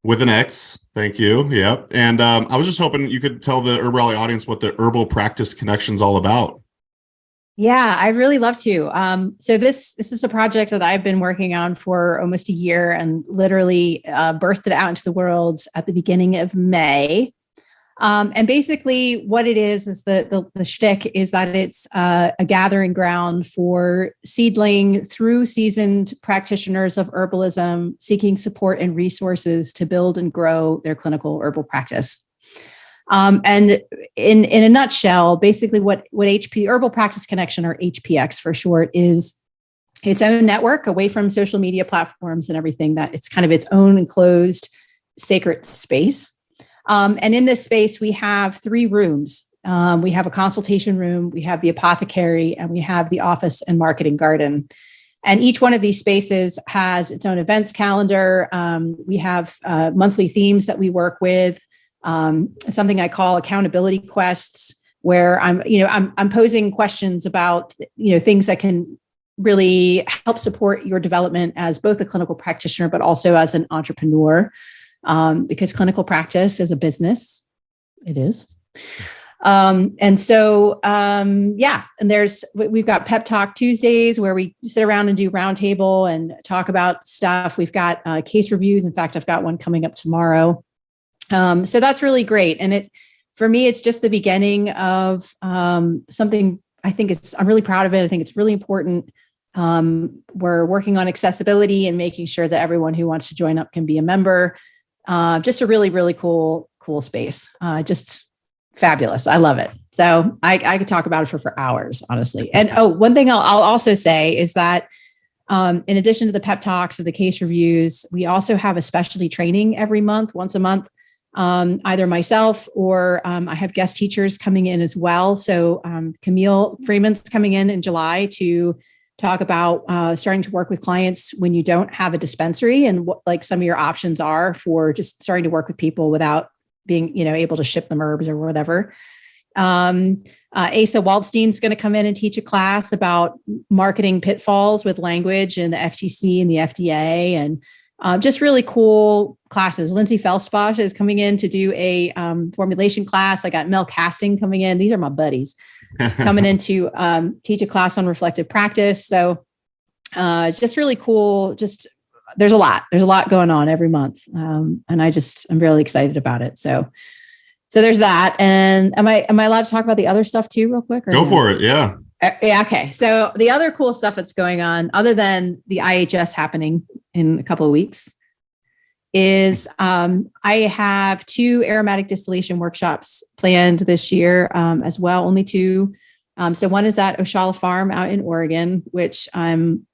With an X. Thank you. Yep. And I was just hoping you could tell the HerbRally audience what the Herbal Practice Connection is all about. Yeah, I'd really love to. So this is a project that I've been working on for almost a year and literally birthed it out into the world at the beginning of May. And basically what it is the shtick is that it's a gathering ground for seedling through seasoned practitioners of herbalism seeking support and resources to build and grow their clinical herbal practice. And in a nutshell, basically what Herbal Practice Connection, or HPX for short, is its own network away from social media platforms and everything, that it's kind of its own enclosed sacred space. And in this space, we have 3 rooms. We have a consultation room, we have the apothecary, and we have the office and marketing garden. And each one of these spaces has its own events calendar. We have monthly themes that we work with. Something I call accountability quests, where I'm posing questions about, things that can really help support your development as both a clinical practitioner, but also as an entrepreneur, because clinical practice is a business. It is. And we've got Pep Talk Tuesdays where we sit around and do roundtable and talk about stuff. We've got case reviews. In fact, I've got one coming up tomorrow. So that's really great. And for me, it's just the beginning of something I'm really proud of it. I think it's really important. We're working on accessibility and making sure that everyone who wants to join up can be a member. Just a really, really cool space. Just fabulous. I love it. So I could talk about it for hours, honestly. And one thing I'll also say is that in addition to the pep talks or the case reviews, we also have a specialty training every month, once a month. Either myself or I have guest teachers coming in as well. So Camille Freeman's coming in July to talk about starting to work with clients when you don't have a dispensary, and what like some of your options are for just starting to work with people without being able to ship them herbs or whatever. Asa Waldstein's going to come in and teach a class about marketing pitfalls with language and the FTC and the FDA, and just really cool classes. Lindsay Felsposh is coming in to do a formulation class. I got Mel Casting coming in. These are my buddies coming in to teach a class on reflective practice. So just really cool. Just there's a lot going on every month. And I'm really excited about it. So there's that. And am I allowed to talk about the other stuff too, real quick? Go for it. Yeah. Yeah. Okay. So the other cool stuff that's going on, other than the IHS happening in a couple of weeks, is I have 2 aromatic distillation workshops planned this year as well, only 2. So one is at Oshala Farm out in Oregon, which I'm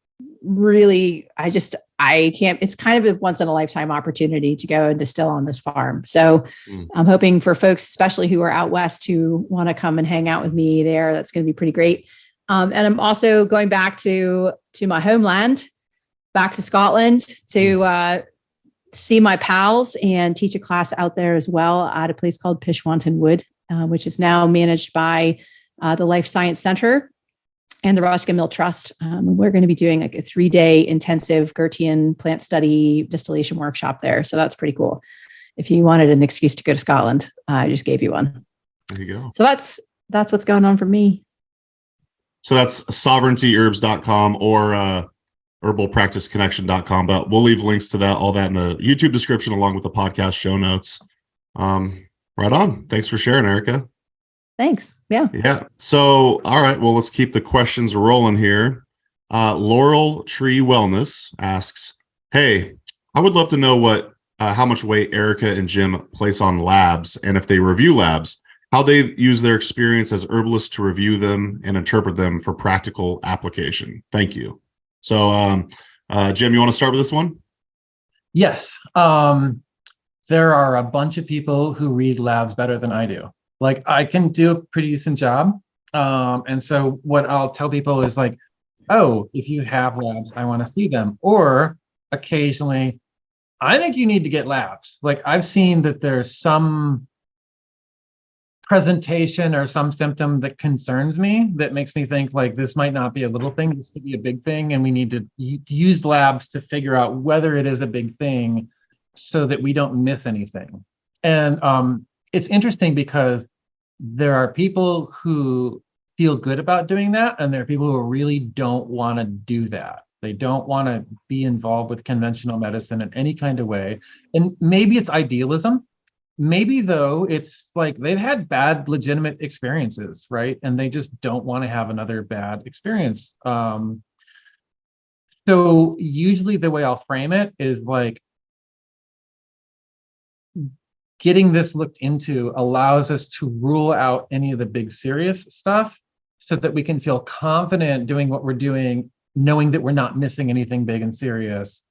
really, it's kind of a once in a lifetime opportunity to go and distill on this farm. So I'm hoping for folks, especially who are out West, who want to come and hang out with me there. That's going to be pretty great. And I'm also going back to my homeland back to Scotland to see my pals and teach a class out there as well at a place called Pishwanton Wood, which is now managed by the Life Science Center and the Ruskin Mill Trust. We're going to be doing like a 3-day intensive Gertian plant study distillation workshop there. So that's pretty cool. If you wanted an excuse to go to Scotland, I just gave you one. There you go. So that's what's going on for me. So that's sovereigntyherbs.com or herbalpracticeconnection.com, but we'll leave links to that, all that in the YouTube description along with the podcast show notes. Right on. Thanks for sharing, Erika. Thanks. Yeah. Yeah. So, all right. Well, let's keep the questions rolling here. Laurel Tree Wellness asks, hey, I would love to know how much weight Erika and Jim place on labs, and if they review labs, how they use their experience as herbalists to review them and interpret them for practical application. Thank you. So, Jim, you want to start with this one? Yes. There are a bunch of people who read labs better than I do. Like, I can do a pretty decent job. And so what I'll tell people is like, oh, if you have labs, I want to see them. Or occasionally, I think you need to get labs. Like, I've seen that there's some presentation or some symptom that concerns me, that makes me think like this might not be a little thing, this could be a big thing, and we need to use labs to figure out whether it is a big thing so that we don't miss anything. And it's interesting because there are people who feel good about doing that, and there are people who really don't want to do that. They don't want to be involved with conventional medicine in any kind of way. And maybe it's idealism. Maybe, though, it's like they've had bad, legitimate experiences, right? And they just don't want to have another bad experience. So usually the way I'll frame it is like, getting this looked into allows us to rule out any of the big serious stuff so that we can feel confident doing what we're doing, knowing that we're not missing anything big and serious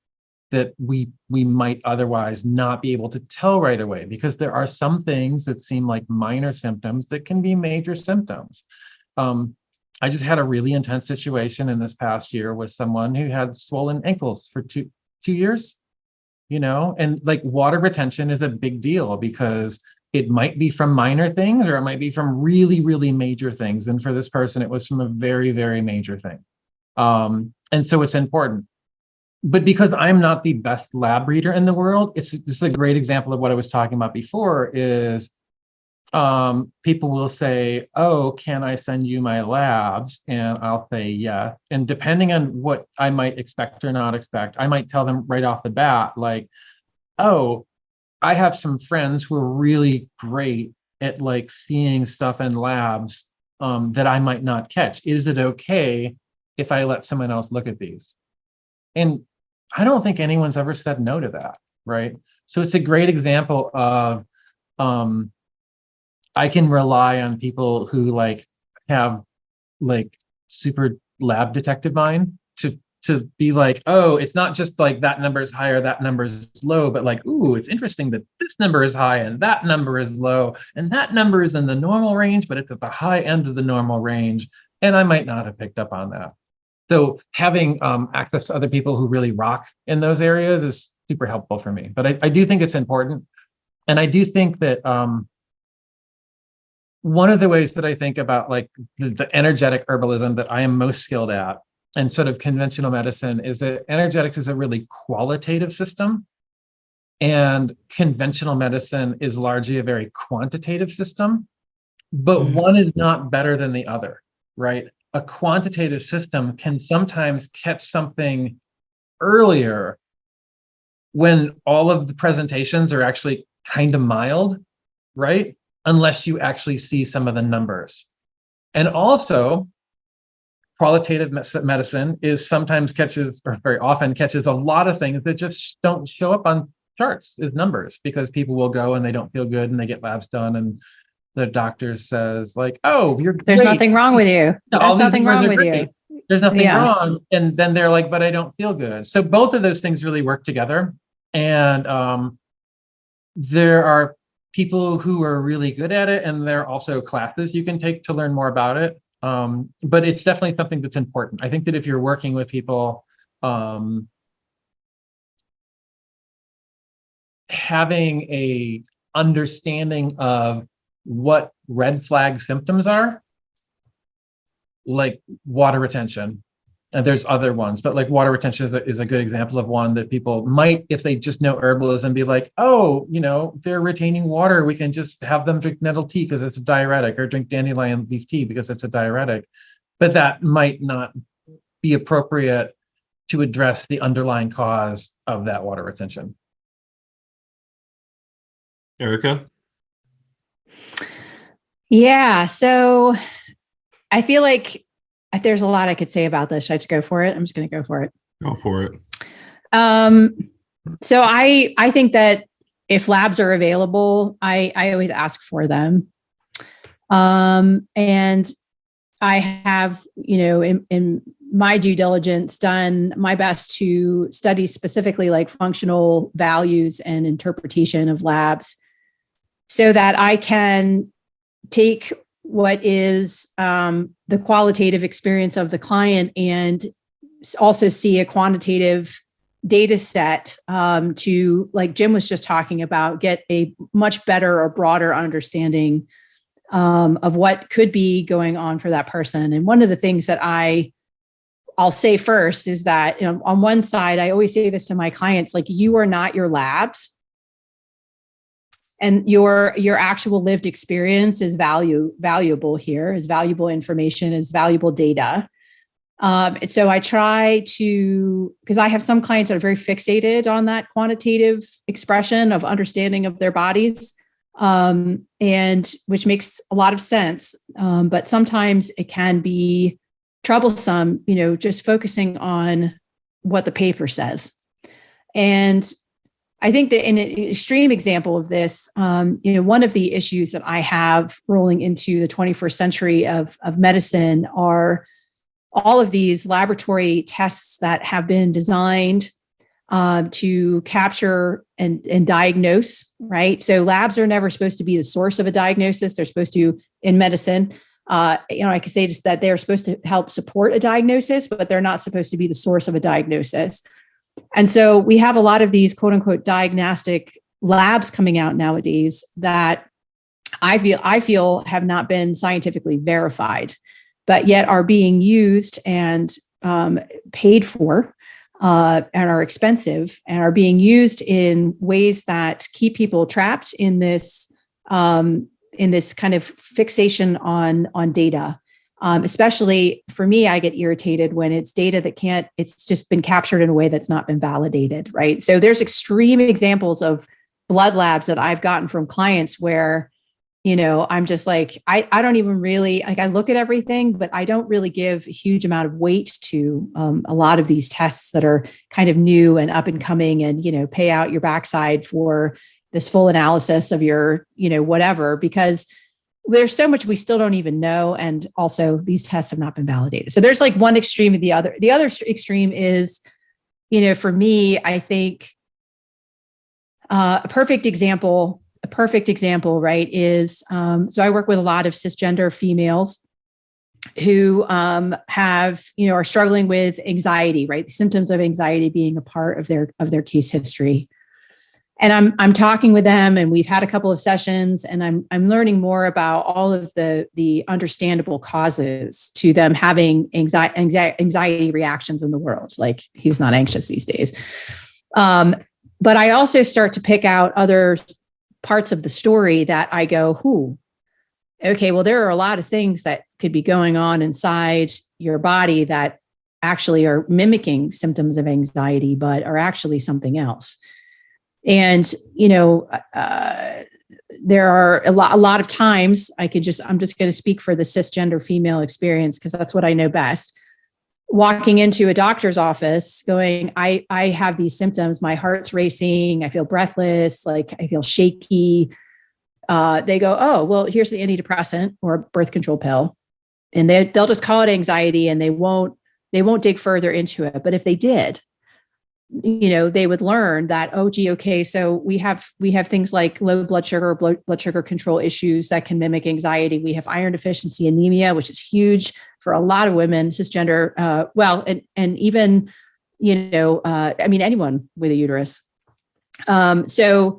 that we might otherwise not be able to tell right away, because there are some things that seem like minor symptoms that can be major symptoms. I just had a really intense situation in this past year with someone who had swollen ankles for two years, and like water retention is a big deal because it might be from minor things or it might be from really, really major things. And for this person, it was from a very, very major thing. And so it's important. But because I'm not the best lab reader in the world, it's just a great example of what I was talking about before is people will say, oh, can I send you my labs? And I'll say, yeah. And depending on what I might expect or not expect, I might tell them right off the bat, like, oh, I have some friends who are really great at like seeing stuff in labs that I might not catch. Is it okay if I let someone else look at these? And I don't think anyone's ever said no to that, right? So it's a great example of I can rely on people who like have like super lab detective mind to be like, oh, it's not just like that number is high or that number is low, but like, ooh, it's interesting that this number is high and that number is low, and that number is in the normal range, but it's at the high end of the normal range, and I might not have picked up on that. So having access to other people who really rock in those areas is super helpful for me. But I do think it's important. And I do think that one of the ways that I think about like the energetic herbalism that I am most skilled at and sort of conventional medicine is that energetics is a really qualitative system. And conventional medicine is largely a very quantitative system. But one is not better than the other, right? A quantitative system can sometimes catch something earlier when all of the presentations are actually kind of mild, right? Unless you actually see some of the numbers. And also, qualitative medicine is sometimes catches, or very often catches, a lot of things that just don't show up on charts as numbers, because people will go and they don't feel good and they get labs done and the doctor says like, oh, there's nothing wrong with you. There's nothing wrong with you. There's nothing wrong. And then they're like, but I don't feel good. So both of those things really work together. And there are people who are really good at it. And there are also classes you can take to learn more about it. But it's definitely something that's important. I think that if you're working with people, having a understanding of what red flag symptoms are, like water retention. And there's other ones, but like water retention is a good example of one that people might, if they just know herbalism, be like, oh, they're retaining water. We can just have them drink nettle tea because it's a diuretic, or drink dandelion leaf tea because it's a diuretic. But that might not be appropriate to address the underlying cause of that water retention. Erika? Yeah. So I feel like there's a lot I could say about this. Should I just go for it? I'm just going to go for it. Go for it. So I think that if labs are available, I always ask for them. And I have, in my due diligence, done my best to study specifically like functional values and interpretation of labs so that I can take what is the qualitative experience of the client and also see a quantitative data set to, like Jim was just talking about, get a much better or broader understanding of what could be going on for that person. And one of the things that I'll say first is that, on one side, I always say this to my clients, like, you are not your labs. And your actual lived experience is valuable here, is valuable information, is valuable data. So I try to, because I have some clients that are very fixated on that quantitative expression of understanding of their bodies, and which makes a lot of sense. But sometimes it can be troublesome, just focusing on what the paper says. And I think that in an extreme example of this, one of the issues that I have rolling into the 21st century of medicine are all of these laboratory tests that have been designed to capture and diagnose, right? So labs are never supposed to be the source of a diagnosis. They're supposed to, in medicine, I could say just that they're supposed to help support a diagnosis, but they're not supposed to be the source of a diagnosis. And so we have a lot of these quote unquote diagnostic labs coming out nowadays that I feel have not been scientifically verified, but yet are being used and paid for and are expensive and are being used in ways that keep people trapped in this kind of fixation on data. Especially for me, I get irritated when it's data that it's just been captured in a way that's not been validated, right? So there's extreme examples of blood labs that I've gotten from clients where, I'm just like, I don't even really, like, I look at everything, but I don't really give a huge amount of weight to a lot of these tests that are kind of new and up and coming and, pay out your backside for this full analysis of your, whatever, because there's so much we still don't even know. And also these tests have not been validated. So there's like one extreme of the other. The other extreme is, for me, I think a perfect example, right, is, so I work with a lot of cisgender females who have, are struggling with anxiety, right? The symptoms of anxiety being a part of their case history. And I'm talking with them, and we've had a couple of sessions, and I'm learning more about all of the understandable causes to them having anxiety reactions in the world. Like, who's not anxious these days? But I also start to pick out other parts of the story that I go, okay, well, there are a lot of things that could be going on inside your body that actually are mimicking symptoms of anxiety, but are actually something else. And, there are a lot of times I'm just going to speak for the cisgender female experience, because that's what I know best. Walking into a doctor's office going, I have these symptoms, my heart's racing, I feel breathless, like I feel shaky. They go, oh, well, here's the antidepressant or birth control pill. And they'll just call it anxiety, and they won't dig further into it. But if they did, they would learn that, oh, gee, okay, so we have things like low blood sugar, blood sugar control issues that can mimic anxiety. We have iron deficiency anemia, which is huge for a lot of women, cisgender, and even, anyone with a uterus. So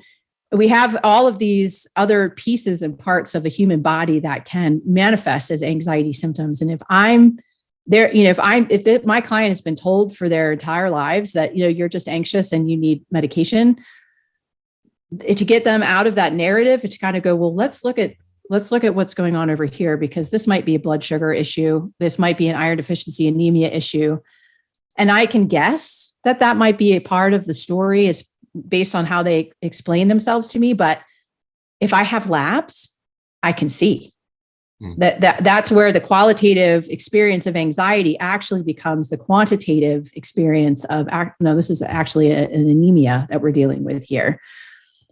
we have all of these other pieces and parts of the human body that can manifest as anxiety symptoms. And if I'm there, if my client has been told for their entire lives that, you're just anxious and you need medication, to get them out of that narrative, to kind of go, well, let's look at what's going on over here, because this might be a blood sugar issue. This might be an iron deficiency anemia issue. And I can guess that might be a part of the story, is based on how they explain themselves to me. But if I have labs, I can see that's where the qualitative experience of anxiety actually becomes the quantitative experience of, no, this is actually an anemia that we're dealing with here.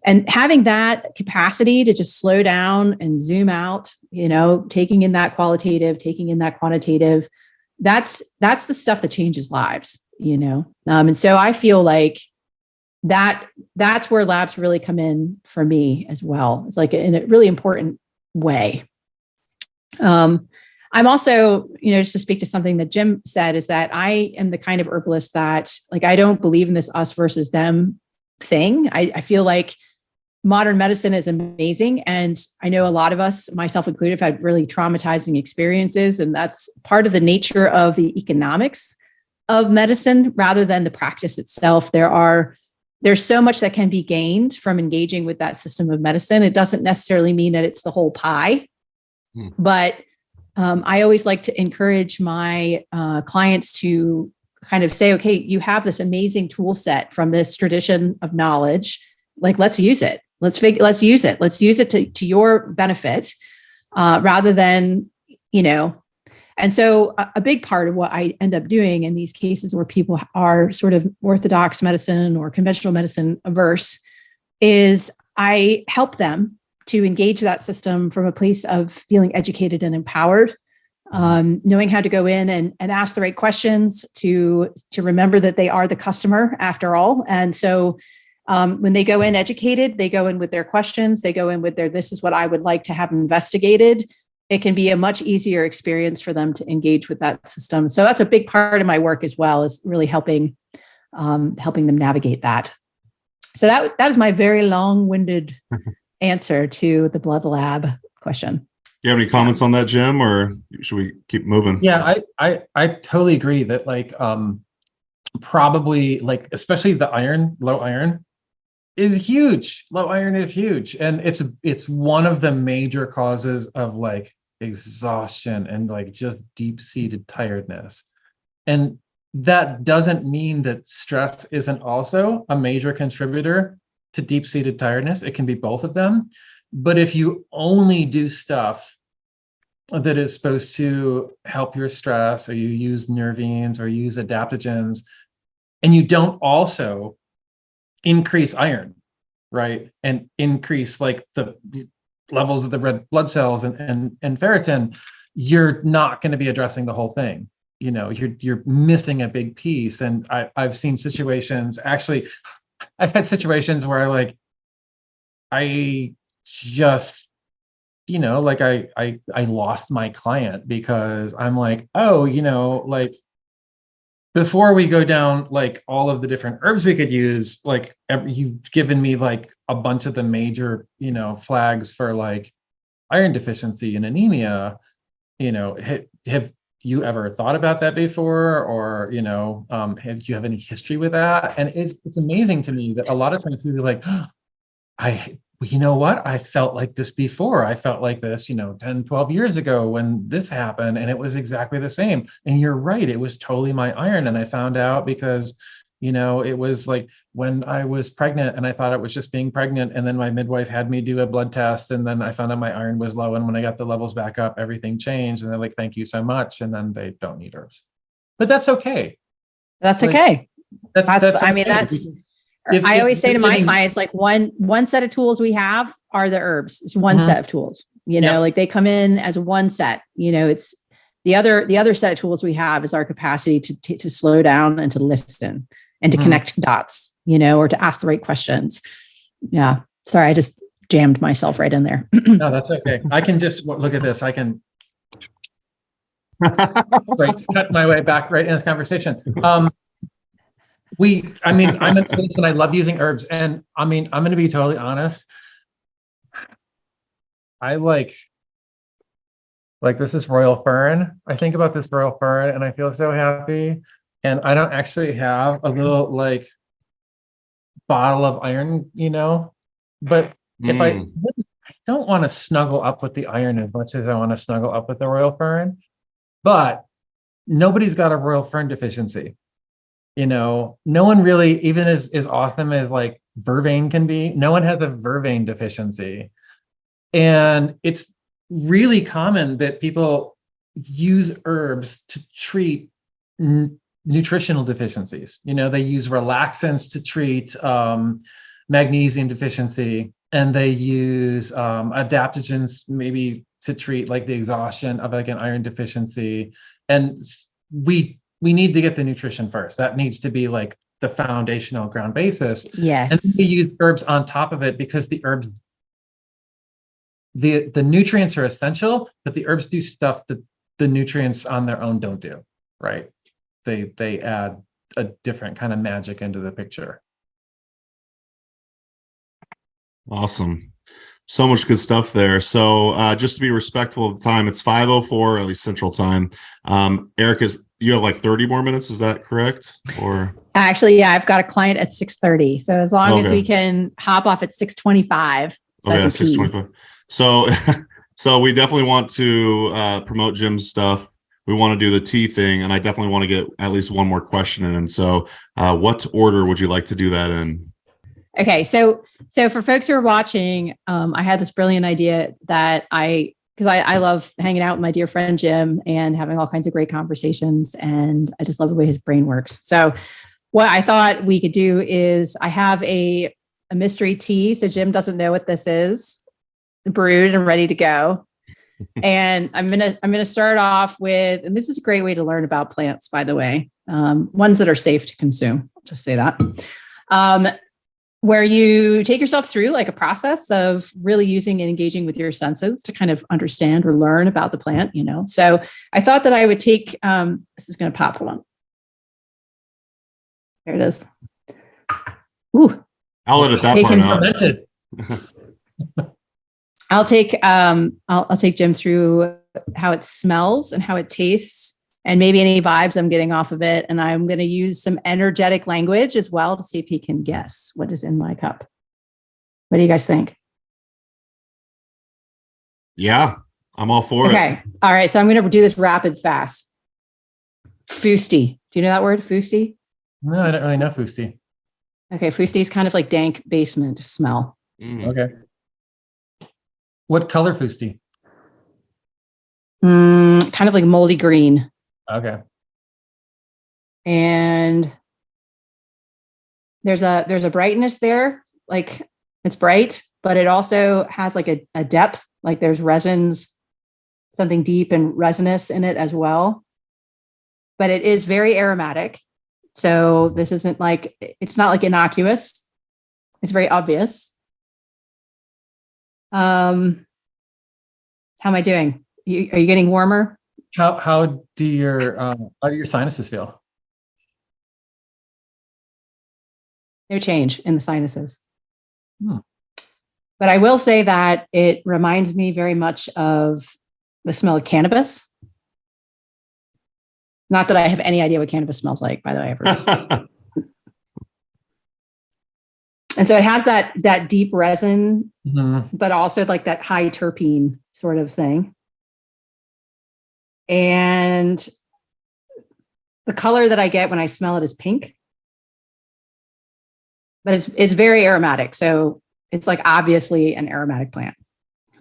And having that capacity to just slow down and zoom out, taking in that qualitative, taking in that quantitative, that's the stuff that changes lives, and so I feel like that's where labs really come in for me as well. It's like in a really important way. I'm also, just to speak to something that Jim said, is that I am the kind of herbalist that, like, I don't believe in this us versus them thing. I feel like modern medicine is amazing. And I know a lot of us, myself included, have had really traumatizing experiences. And that's part of the nature of the economics of medicine rather than the practice itself. There's so much that can be gained from engaging with that system of medicine. It doesn't necessarily mean that it's the whole pie, but I always like to encourage my clients to kind of say, okay, you have this amazing tool set from this tradition of knowledge. Like, let's use it. Let's use it. Let's use it to your benefit, rather than, And so a big part of what I end up doing in these cases where people are sort of orthodox medicine or conventional medicine averse is I help them to engage that system from a place of feeling educated and empowered, knowing how to go in and ask the right questions, to remember that they are the customer after all. And so when they go in educated, they go in with their questions, they go in with this is what I would like to have investigated. It can be a much easier experience for them to engage with that system. So that's a big part of my work as well, is really helping them navigate that. So that is my very long-winded answer to the blood lab question. You have any comments on that, Jim, or should we keep moving? Yeah, I totally agree that probably especially the low iron is huge. Low iron is huge. And it's one of the major causes of exhaustion and just deep-seated tiredness. And that doesn't mean that stress isn't also a major contributor to deep-seated tiredness. It can be both of them. But if you only do stuff that is supposed to help your stress, or you use nervines or use adaptogens, and you don't also increase iron, right? And increase the levels of the red blood cells and ferritin, you're not going to be addressing the whole thing. You're missing a big piece. And I've seen situations, actually, I've had situations where I just, I lost my client because I'm before we go down all of the different herbs we could use, you've given me a bunch of the major, flags for iron deficiency and anemia. Have you ever thought about that before? Or, do you have any history with that? And it's amazing to me that a lot of times people are like, you know what? I felt like this before. I felt like this, 10, 12 years ago when this happened, and it was exactly the same. And you're right. It was totally my iron. And I found out because, it was when I was pregnant, and I thought it was just being pregnant. And then my midwife had me do a blood test. And then I found out my iron was low. And when I got the levels back up, everything changed. And they're like, thank you so much. And then they don't need herbs. But that's okay. That's okay. That's I mean, okay. I always say to my clients, one set of tools we have are the herbs. It's one set of tools, they come in as one set, it's the other set of tools we have is our capacity to slow down and to listen and to connect dots, or to ask the right questions. Yeah. Sorry. I just jammed myself right in there. No, that's okay. I can just look at this. I can cut my way back right in the conversation. I mean, I'm an herbalist and I love using herbs. And I mean, I'm going to be totally honest. I like this is royal fern. I think about this royal fern and I feel so happy. And I don't actually have a little like bottle of iron, but if I don't want to snuggle up with the iron as much as I want to snuggle up with the royal fern, but nobody's got a royal fern deficiency. No one really, even as awesome as like vervain can be, no one has a vervain deficiency. And it's really common that people use herbs to treat nutritional deficiencies. They use relaxants to treat magnesium deficiency, and they use adaptogens maybe to treat like the exhaustion of like an iron deficiency. And we need to get the nutrition first. That needs to be like the foundational ground basis. Yes. And then we use herbs on top of it because the herbs, the nutrients are essential, but the herbs do stuff that the nutrients on their own don't do, right? They add a different kind of magic into the picture. Awesome. So much good stuff there. So just to be respectful of the time, it's 5:04, at least Central Time. Erika, you have like 30 more minutes. Is that correct? Or actually, yeah, I've got a client at 6:30. So as long as we can hop off at 6:25. Okay, 6:25. So we definitely want to promote Jim's stuff. We want to do the tea thing, and I definitely want to get at least one more question in. And so what order would you like to do that in? Okay, so for folks who are watching, I had this brilliant idea that because I love hanging out with my dear friend Jim and having all kinds of great conversations, and I just love the way his brain works. So what I thought we could do is I have a mystery tea, so Jim doesn't know what this is, brewed and ready to go. And I'm gonna start off with, and this is a great way to learn about plants, by the way, ones that are safe to consume. I'll just say that. Where you take yourself through like a process of really using and engaging with your senses to kind of understand or learn about the plant, So I thought that I would take, this is going to pop. Hold on. There it is. Ooh. I'll edit that part out. I'll take Jim through how it smells and how it tastes, and maybe any vibes I'm getting off of it. And I'm going to use some energetic language as well to see if he can guess what is in my cup. What do you guys think? Yeah, I'm all for it. Okay. All right. So I'm going to do this rapid fast. Fusti. Do you know that word? Fusti? No, I don't really know Fusti. Okay. Fusti is kind of like dank basement smell. Okay. What color Fusti? Kind of like moldy green. Okay. And there's a brightness there, like it's bright, but it also has like a depth, like there's resins, something deep and resinous in it as well. But it is very aromatic. So this isn't like, it's not like innocuous. It's very obvious. How am I doing? Are you getting warmer? How do your sinuses feel? No change in the sinuses. But I will say that it reminds me very much of the smell of cannabis. Not that I have any idea what cannabis smells like, by the way. And so it has that deep resin, but also like that high terpene sort of thing. And the color that I get when I smell it is pink, but it's very aromatic. So it's like obviously an aromatic plant,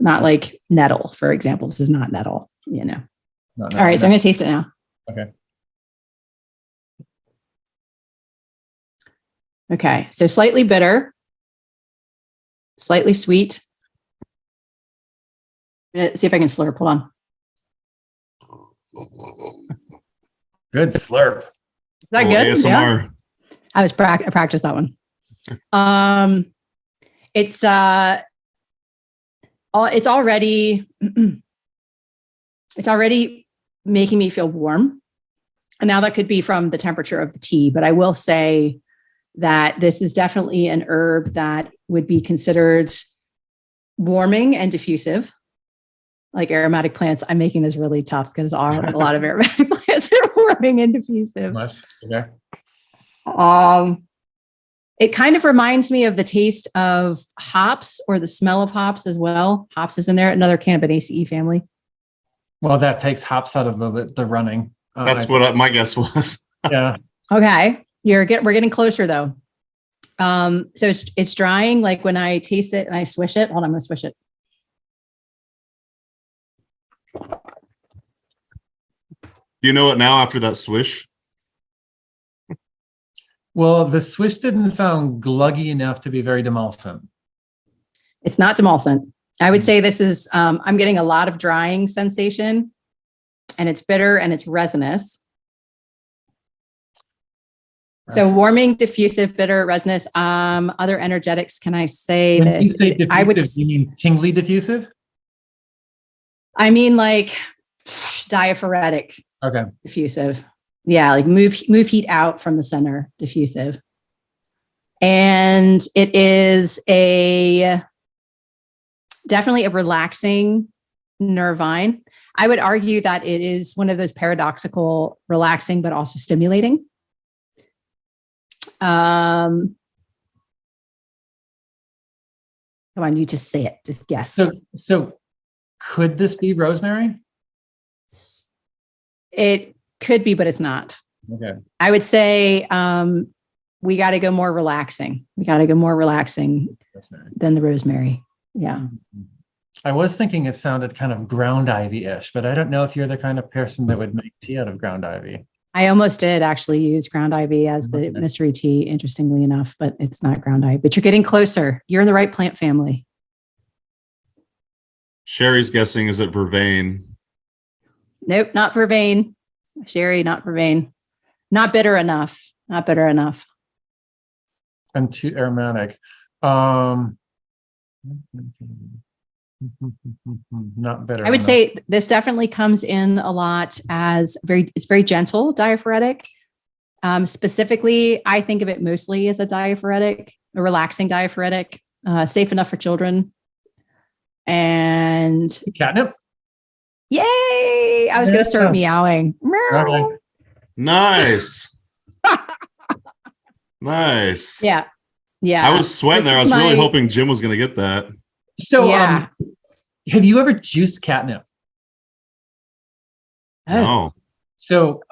not like nettle, for example. This is not nettle, All right. So I'm going to taste it now. Okay. Okay. So slightly bitter, slightly sweet. I'm going to see if I can slurp. Hold on. Good slurp. Is that good? ASMR. Yeah. I practiced that one. It's already making me feel warm. And now that could be from the temperature of the tea, but I will say that this is definitely an herb that would be considered warming and diffusive. Like aromatic plants, I'm making this really tough because a lot of aromatic plants are warming and diffusive. Okay. It kind of reminds me of the taste of hops or the smell of hops as well. Hops is in there, another Cannabinaceae family. Well, that takes hops out of the running. That's what my guess was. Yeah. Okay, we're getting closer though. So it's drying. Like when I taste it and I swish it. Hold on, I'm gonna swish it. You know it now after that swish? Well, the swish didn't sound gluggy enough to be very demulcent. It's not demulcent. I would say this is, I'm getting a lot of drying sensation, and it's bitter and it's resinous. So warming, diffusive, bitter, resinous. Other energetics, can I say When this? you say diffusive, I would. You mean tingly diffusive? I mean like diaphoretic. Okay. Diffusive. Yeah, like move heat out from the center, diffusive. And it is definitely a relaxing nervine. I would argue that it is one of those paradoxical, relaxing, but also stimulating. Come on, you just say it. Just guess. So could this be rosemary? It could be, but it's not. Okay. I would say we got to go more relaxing. We got to go more relaxing than the rosemary. Yeah. I was thinking it sounded kind of ground ivy-ish, but I don't know if you're the kind of person that would make tea out of ground ivy. I almost did actually use ground ivy as the mystery tea, interestingly enough, but it's not ground ivy. But you're getting closer. You're in the right plant family. Sherry's guessing, is it vervain? Nope, not vervain. Sherry, not vervain. Not bitter enough. Not bitter enough. And too aromatic. Not bitter. I would enough. say this definitely comes in a lot as it's very gentle diaphoretic. Specifically, I think of it mostly as a diaphoretic, a relaxing diaphoretic, safe enough for children. And catnip. Yay! I was going to start meowing. Okay. Nice. Nice. Yeah. Yeah. I was sweating there. I was really hoping Jim was going to get that. So, have you ever juiced catnip? No. So,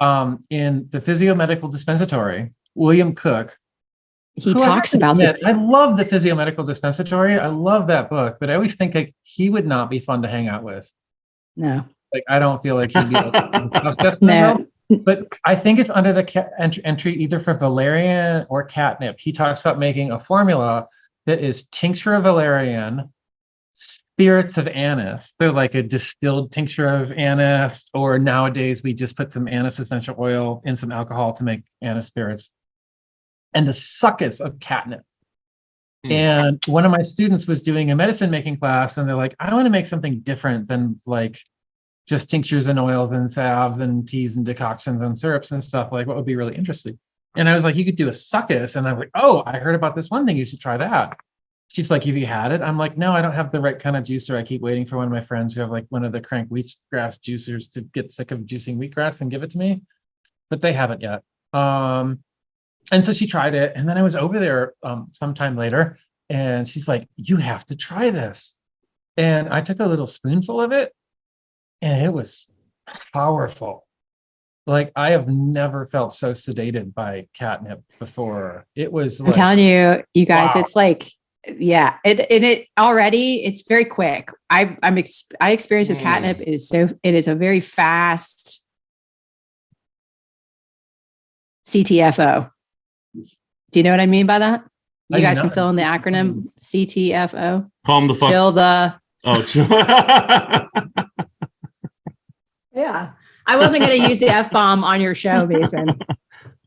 in the Physiomedical Dispensatory, William Cook, he talks about it. I love the Physiomedical Dispensatory. I love that book, but I always think like he would not be fun to hang out with. No. Like, I don't feel like he'd be like, no. But I think it's under the entry either for valerian or catnip. He talks about making a formula that is tincture of valerian, spirits of anise. So like a distilled tincture of anise, or nowadays we just put some anise essential oil in some alcohol to make anise spirits, and a succus of catnip. And one of my students was doing a medicine making class, and they're like, I want to make something different than like just tinctures and oils and salves and teas and decoctions and syrups and stuff. Like, what would be really interesting? And I was like, you could do a succus. And I was like, oh, I heard about this one thing. You should try that. She's like, have you had it? I'm like, no, I don't have the right kind of juicer. I keep waiting for one of my friends who have like one of the crank wheatgrass juicers to get sick of juicing wheatgrass and give it to me, but they haven't yet. And so she tried it. And then I was over there sometime later, and she's like, you have to try this. And I took a little spoonful of it, and it was powerful. Like, I have never felt so sedated by catnip before. It was like, I'm telling you, you guys, wow. It's like, yeah, it already, it's very quick. I experience with catnip. It is a very fast CTFO. Do you know what I mean by that? You guys can fill in the acronym CTFO. Calm the fuck. Fill the. Oh, yeah. I wasn't going to use the F-bomb on your show, Mason.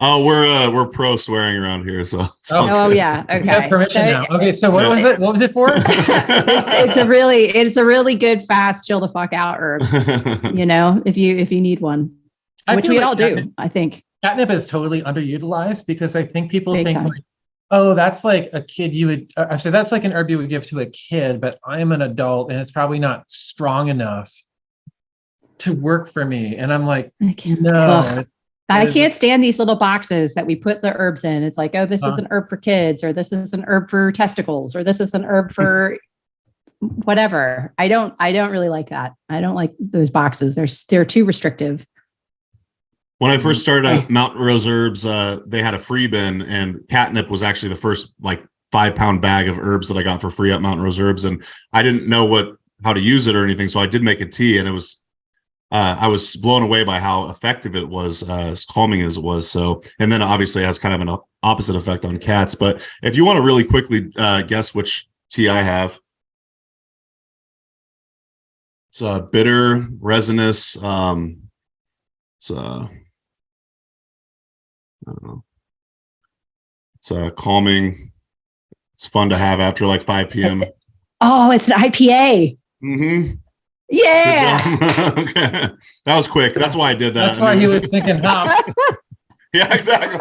Oh, we're pro swearing around here, so. Oh yeah. Okay. You have permission now. Okay, so what was it? What was it for? it's a really good, fast, chill the fuck out herb. You know, if you need one, which we all do, I think. Catnip is totally underutilized because I think people think like Oh, that's like a kid you would actually, that's like an herb you would give to a kid, but I'm an adult and it's probably not strong enough to work for me. And I'm like, I can't. no. I can't stand these little boxes that we put the herbs in. It's like, oh, this is an herb for kids, or this is an herb for testicles, or this is an herb for whatever. I don't really like that. I don't like those boxes. They're too restrictive. When I first started at Mountain Rose Herbs, they had a free bin, and catnip was actually the first like 5-pound bag of herbs that I got for free at Mountain Rose Herbs. And I didn't know how to use it or anything. So I did make a tea, and it was, I was blown away by how effective it was, as calming as it was. So, and then obviously it has kind of an opposite effect on cats. But if you want to really quickly guess which tea I have, it's bitter, resinous. It's I don't know. It's calming. It's fun to have after like 5 p.m. Oh, it's an IPA. Mm-hmm. Yeah. Okay. That was quick. That's why I did that. That's why he was thinking hops. Yeah, exactly.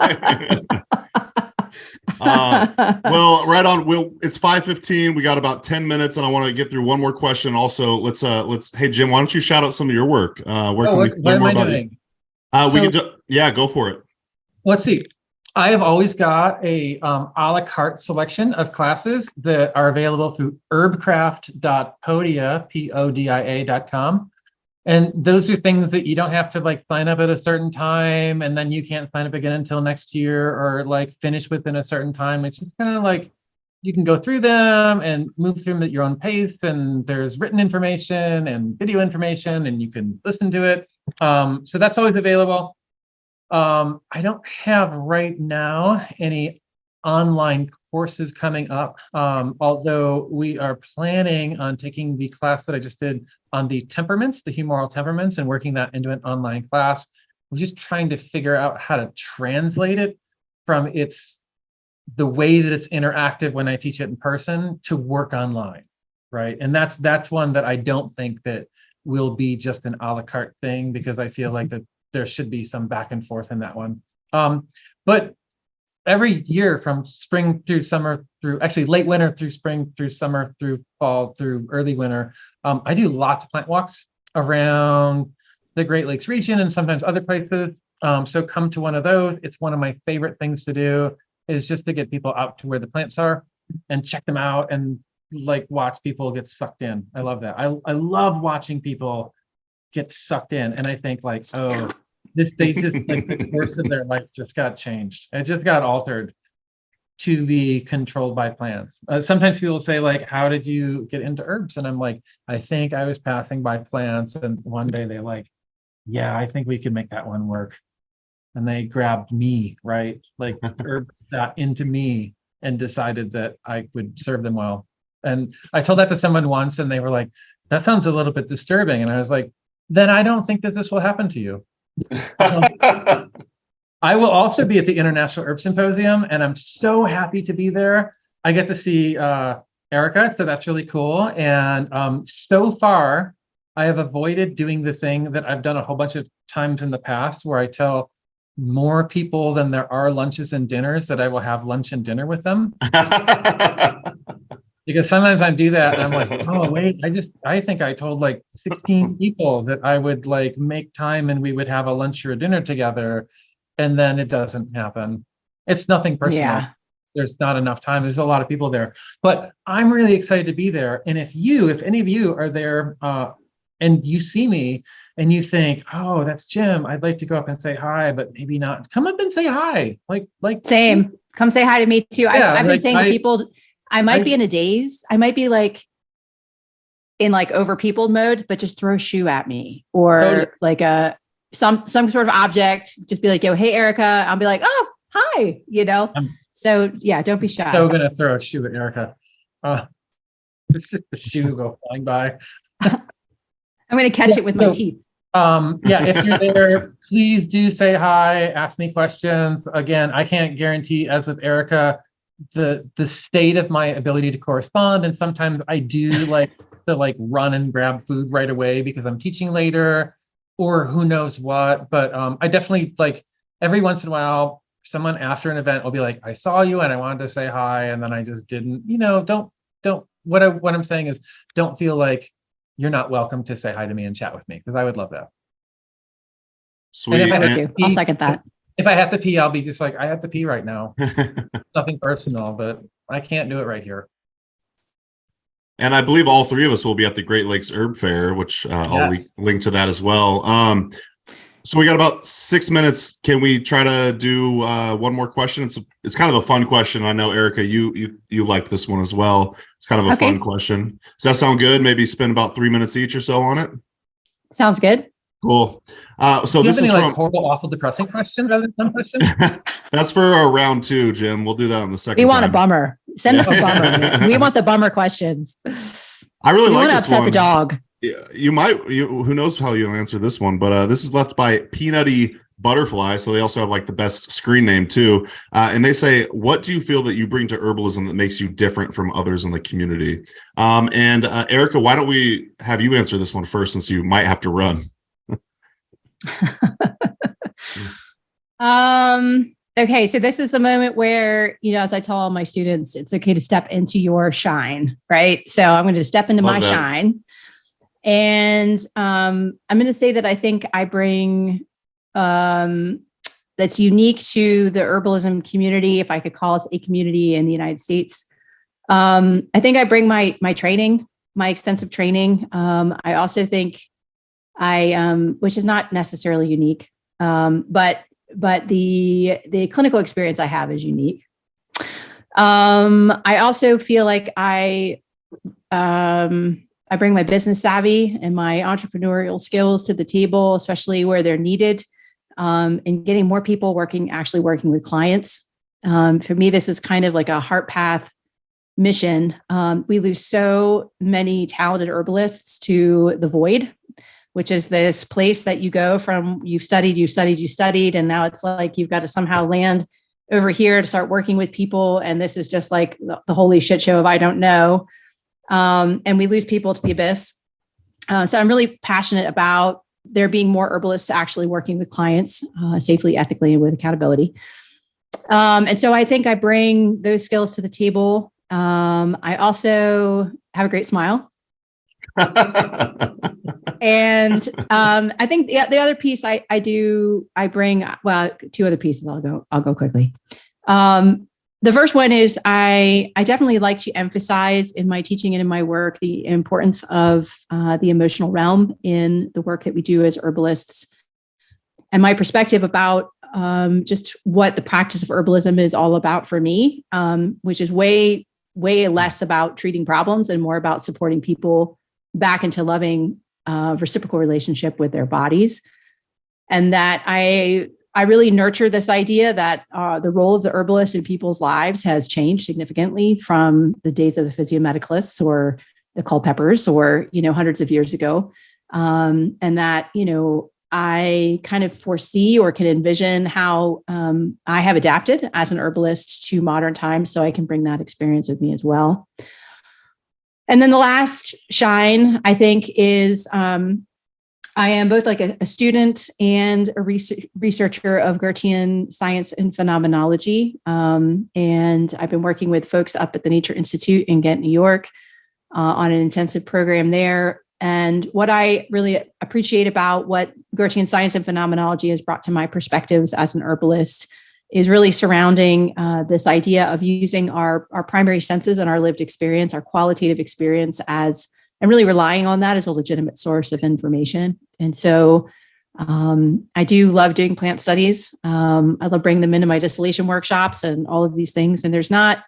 Well, right on. It's 5:15. We got about 10 minutes, and I want to get through one more question. Also, let's. Hey, Jim, why don't you shout out some of your work? Where can we learn more about it? We can. Yeah, go for it. Let's see. I have always got a a la carte selection of classes that are available through herbcraft.podia.com. And those are things that you don't have to like sign up at a certain time, and then you can't sign up again until next year, or like finish within a certain time. It's just kind of like you can go through them and move through them at your own pace. And there's written information and video information, and you can listen to it. So that's always available. I don't have right now any online courses coming up, although we are planning on taking the class that I just did on the temperaments, the humoral temperaments, and working that into an online class. We're just trying to figure out how to translate it from the way that it's interactive when I teach it in person to work online, right? And that's one that I don't think that will be just an a la carte thing, because I feel like that there should be some back and forth in that one. But every year from spring through summer, through actually late winter through spring through summer through fall through early winter, I do lots of plant walks around the Great Lakes region and sometimes other places. So come to one of those. It's one of my favorite things to do, is just to get people out to where the plants are and check them out and like watch people get sucked in. I love that. I love watching people get sucked in, and I think like, oh, they just like the course of their life just got changed. It just got altered to be controlled by plants. Sometimes people say like, how did you get into herbs? And I'm like, I think I was passing by plants, and one day they like, yeah, I think we could make that one work. And they grabbed me, right? Like herbs got into me and decided that I would serve them well. And I told that to someone once, and they were like, that sounds a little bit disturbing. And I was like, then I don't think that this will happen to you. I will also be at the International Herb Symposium, and I'm so happy to be there. I get to see Erika, so that's really cool. And so far, I have avoided doing the thing that I've done a whole bunch of times in the past, where I tell more people than there are lunches and dinners that I will have lunch and dinner with them. Because sometimes I do that and I'm like, oh wait, I think I told like 16 people that I would like make time and we would have a lunch or a dinner together, and then it doesn't happen. It's nothing personal. Yeah. There's not enough time. There's a lot of people there, but I'm really excited to be there. And if any of you are there and you see me and you think, oh, that's Jim, I'd like to go up and say hi, but maybe not. Come up and say hi. Like same. Come say hi to me too. Yeah, I've been saying to people, I might be in a daze. I might be like in like over peopled mode, but just throw a shoe at me, or Totally. like some sort of object. Just be like, yo, hey, Erika. I'll be like, oh, hi, So yeah, don't be shy. So gonna throw a shoe at Erika. It's just the shoe go flying by. I'm going to catch it with my teeth. Yeah, if you're there, please do say hi, ask me questions. Again, I can't guarantee, as with Erika, the state of my ability to correspond. And sometimes I do like to like run and grab food right away because I'm teaching later, or who knows what. But I definitely like every once in a while, someone after an event will be like, I saw you and I wanted to say hi, and then I just didn't, what I'm saying is, don't feel like you're not welcome to say hi to me and chat with me, because I would love that. Sweet. And if I I would too. I'll second that. If I have to pee, I'll be just like, I have to pee right now. Nothing personal, but I can't do it right here. And I believe all three of us will be at the Great Lakes Herb Fair, which I'll link to that as well. So we got about 6 minutes. Can we try to do one more question? It's kind of a fun question. I know, Erika, you liked this one as well. It's kind of a fun question. Does that sound good? Maybe spend about 3 minutes each or so on it. Sounds good. Cool. So do you this have is any from horrible, awful, depressing questions rather than fun questions? That's for our round 2, Jim. We'll do that on the second. We want a bummer. Send us a bummer. We want the bummer questions. I really like want to this upset one. the dog. You might. Who knows how you'll answer this one? But this is left by Peanutty Butterfly. So they also have like the best screen name too. And they say, "What do you feel that you bring to herbalism that makes you different from others in the community?" And Erika, why don't we have you answer this one first, since you might have to run? Okay, so this is the moment where, as I tell all my students, it's okay to step into your shine, right? So I'm going to step into my shine. And I'm going to say that I think I bring that's unique to the herbalism community, if I could call us a community in the United States. I think I bring my training, my extensive training. I also think which is not necessarily unique, but the clinical experience I have is unique. I also feel like I bring my business savvy and my entrepreneurial skills to the table, especially where they're needed, in getting more people actually working with clients. For me, this is kind of like a heart path mission. We lose so many talented herbalists to the void, which is this place that you go from, you studied, and now it's like you've got to somehow land over here to start working with people. And this is just like the holy shit show of I don't know. And we lose people to the abyss. So I'm really passionate about there being more herbalists actually working with clients safely, ethically, and with accountability. And so I think I bring those skills to the table. I also have a great smile. And I think the other piece I bring, well, 2 other pieces. I'll go quickly. The first one is I definitely like to emphasize in my teaching and in my work the importance of the emotional realm in the work that we do as herbalists, and my perspective about just what the practice of herbalism is all about for me, which is way less about treating problems and more about supporting people back into loving reciprocal relationship with their bodies. And that I really nurture this idea that the role of the herbalist in people's lives has changed significantly from the days of the physiomedicalists or the Culpeppers or, hundreds of years ago. And that, I kind of foresee or can envision how I have adapted as an herbalist to modern times, so I can bring that experience with me as well. And then the last shine, I think, is I am both like a student and a researcher of Goethean science and phenomenology. And I've been working with folks up at the Nature Institute in Ghent, New York, on an intensive program there. And what I really appreciate about what Goethean science and phenomenology has brought to my perspectives as an herbalist is really surrounding this idea of using our primary senses and our lived experience, our qualitative experience, and really relying on that as a legitimate source of information. And so I do love doing plant studies. I love bringing them into my distillation workshops and all of these things. And there's not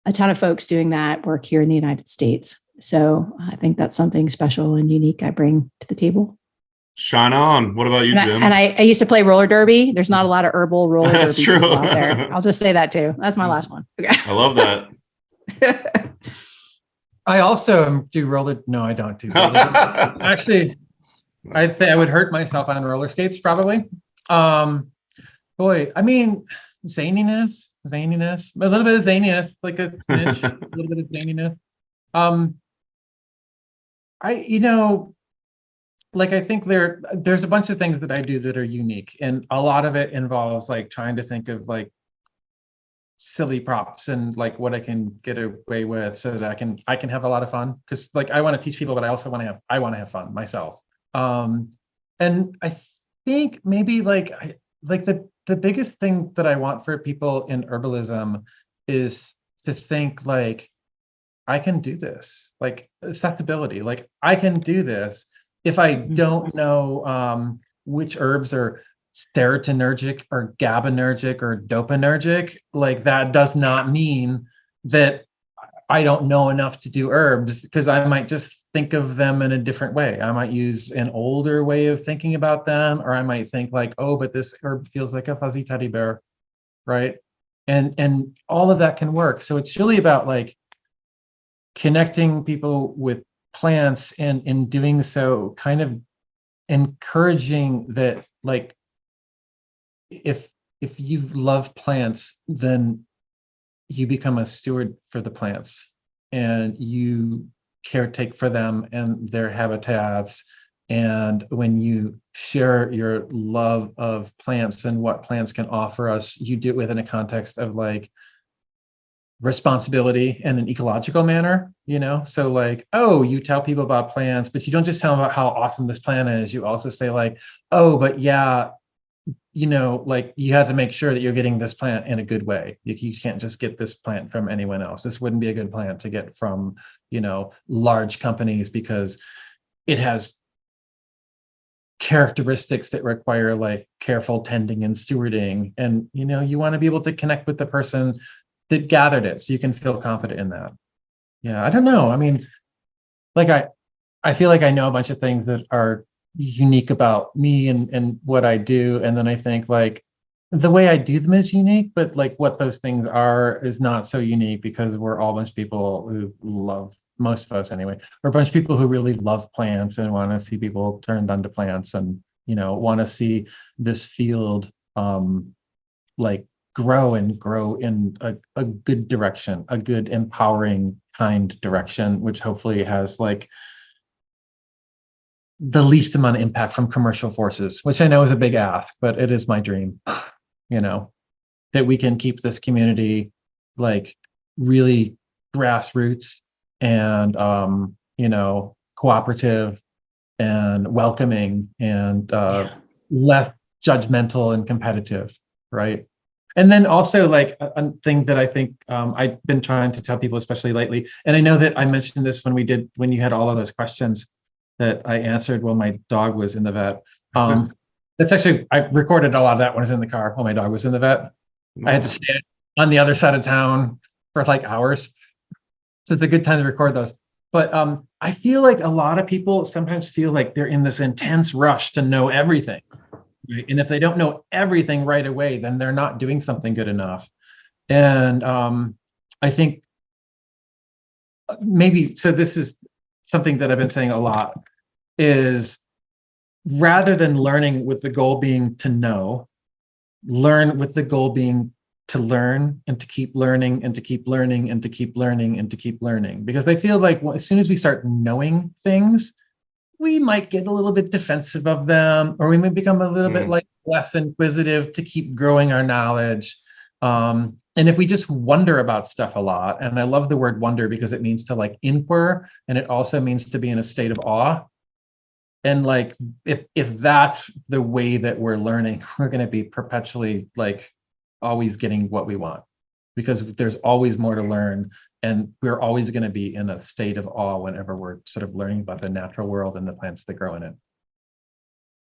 a ton of folks doing that work here in the United States. So I think that's something special and unique I bring to the table. Shine on. What about you, Jim? I used to play roller derby. There's not a lot of herbal roller That's derby true. people out there. I'll just say that too. That's my last one. Okay. I love that. I also do roller. No, I don't do roller. Actually, I'd say I would hurt myself on roller skates probably. Boy, I mean, zaniness, a little bit of zaniness, like a smidge, a little bit of zaniness. like, I think there's a bunch of things that I do that are unique, and a lot of it involves like trying to think of like silly props and like what I can get away with so that I can have a lot of fun, because like I want to teach people, but I also want to have fun myself. And I think maybe like the biggest thing that I want for people in herbalism is to think like, I can do this, like acceptability, like I can do this. If I don't know which herbs are serotonergic or GABAergic or dopaminergic, like that does not mean that I don't know enough to do herbs, because I might just think of them in a different way. I might use an older way of thinking about them, or I might think like, oh, but this herb feels like a fuzzy teddy bear, right? And all of that can work. So it's really about like connecting people with plants, and in doing so kind of encouraging that like if you love plants, then you become a steward for the plants, and you caretake for them and their habitats. And when you share your love of plants and what plants can offer us, you do it within a context of like responsibility and an ecological manner, you know? So like, oh, you tell people about plants, but you don't just tell them about how awesome this plant is. You also say like, oh, but yeah, you know, like you have to make sure that you're getting this plant in a good way. You can't just get this plant from anyone else. This wouldn't be a good plant to get from, you know, large companies, because it has characteristics that require like careful tending and stewarding. And, you know, you want to be able to connect with the person that gathered it, so you can feel confident in that. Yeah, I don't know. I mean, like I feel like I know a bunch of things that are unique about me and what I do. And then I think like the way I do them is unique, but like what those things are is not so unique, because we're all a bunch of people who love, most of us anyway, we're a bunch of people who really love plants and want to see people turned onto plants, and, you know, want to see this field like grow in a good direction, a good, empowering, kind direction, which hopefully has like the least amount of impact from commercial forces, which I know is a big ask, but it is my dream, you know, that we can keep this community like really grassroots and, you know, cooperative and welcoming and less judgmental and competitive, right? And then also like a thing that I think I've been trying to tell people, especially lately, and I know that I mentioned this when you had all of those questions that I answered while my dog was in the vet. That's actually, I recorded a lot of that when I was in the car while my dog was in the vet. I had to stay on the other side of town for like hours. So it's a good time to record those. But I feel like a lot of people sometimes feel like they're in this intense rush to know everything. Right? And if they don't know everything right away, then they're not doing something good enough. And I think maybe, so this is something that I've been saying a lot, is rather than learning with the goal being to know, learn with the goal being to learn and to keep learning and to keep learning and to keep learning and to keep learning. Because I feel like as soon as we start knowing things, we might get a little bit defensive of them, or we may become a little bit like less inquisitive to keep growing our knowledge. And if we just wonder about stuff a lot, and I love the word wonder because it means to like inquire, and it also means to be in a state of awe. And like, if that's the way that we're learning, we're going to be perpetually like always getting what we want, because there's always more to learn. And we're always going to be in a state of awe whenever we're sort of learning about the natural world and the plants that grow in it.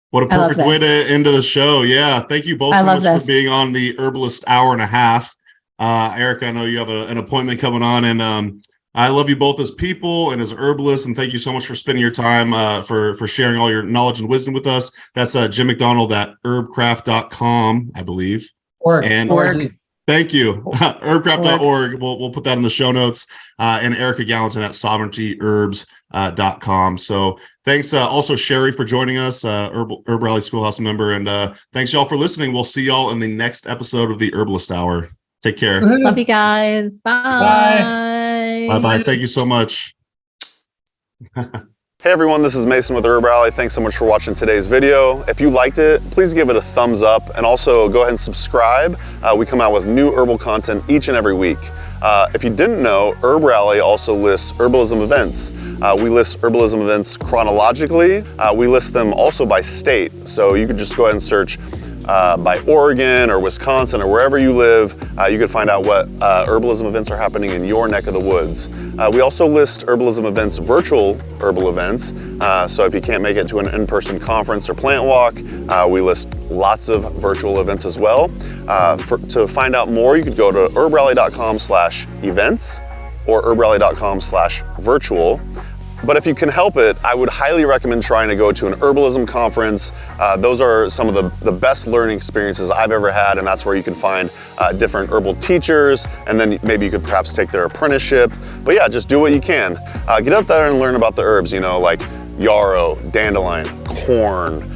What a perfect way to end the show. Yeah. Thank you both so much for being on the Herbalist Hour and a Half. Erika, I know you have an appointment coming on, and I love you both as people and as herbalists, and thank you so much for spending your time for sharing all your knowledge and wisdom with us. That's Jim McDonald at herbcraft.com, I believe. Org. Thank you. herbcraft.org. We'll put that in the show notes. And Erika Galentin at sovereigntyherbs.com. So thanks also Sherry for joining us, HerbRally Schoolhouse member. And thanks y'all for listening. We'll see y'all in the next episode of the Herbalist Hour. Take care. Love you guys. Bye. Bye. Bye. Thank you so much. Hey everyone, this is Mason with HerbRally. Thanks so much for watching today's video. If you liked it, please give it a thumbs up and also go ahead and subscribe. We come out with new herbal content each and every week. If you didn't know, HerbRally also lists herbalism events. We list herbalism events chronologically. We list them also by state. So you could just go ahead and search by Oregon or Wisconsin or wherever you live. You can find out what herbalism events are happening in your neck of the woods. We also list herbalism events, virtual herbal events. So if you can't make it to an in-person conference or plant walk, we list lots of virtual events as well. To find out more, you could go to herbrally.com/events or herbrally.com/virtual. But if you can help it, I would highly recommend trying to go to an herbalism conference. Those are some of the best learning experiences I've ever had, and that's where you can find different herbal teachers, and then maybe you could perhaps take their apprenticeship. But yeah, just do what you can. Get out there and learn about the herbs, you know, like yarrow, dandelion, corn,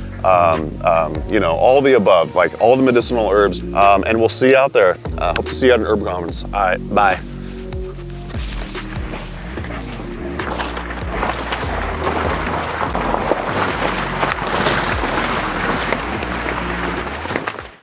you know, all the above, like all the medicinal herbs. And we'll see you out there. Hope to see you at an herb conference. All right, bye.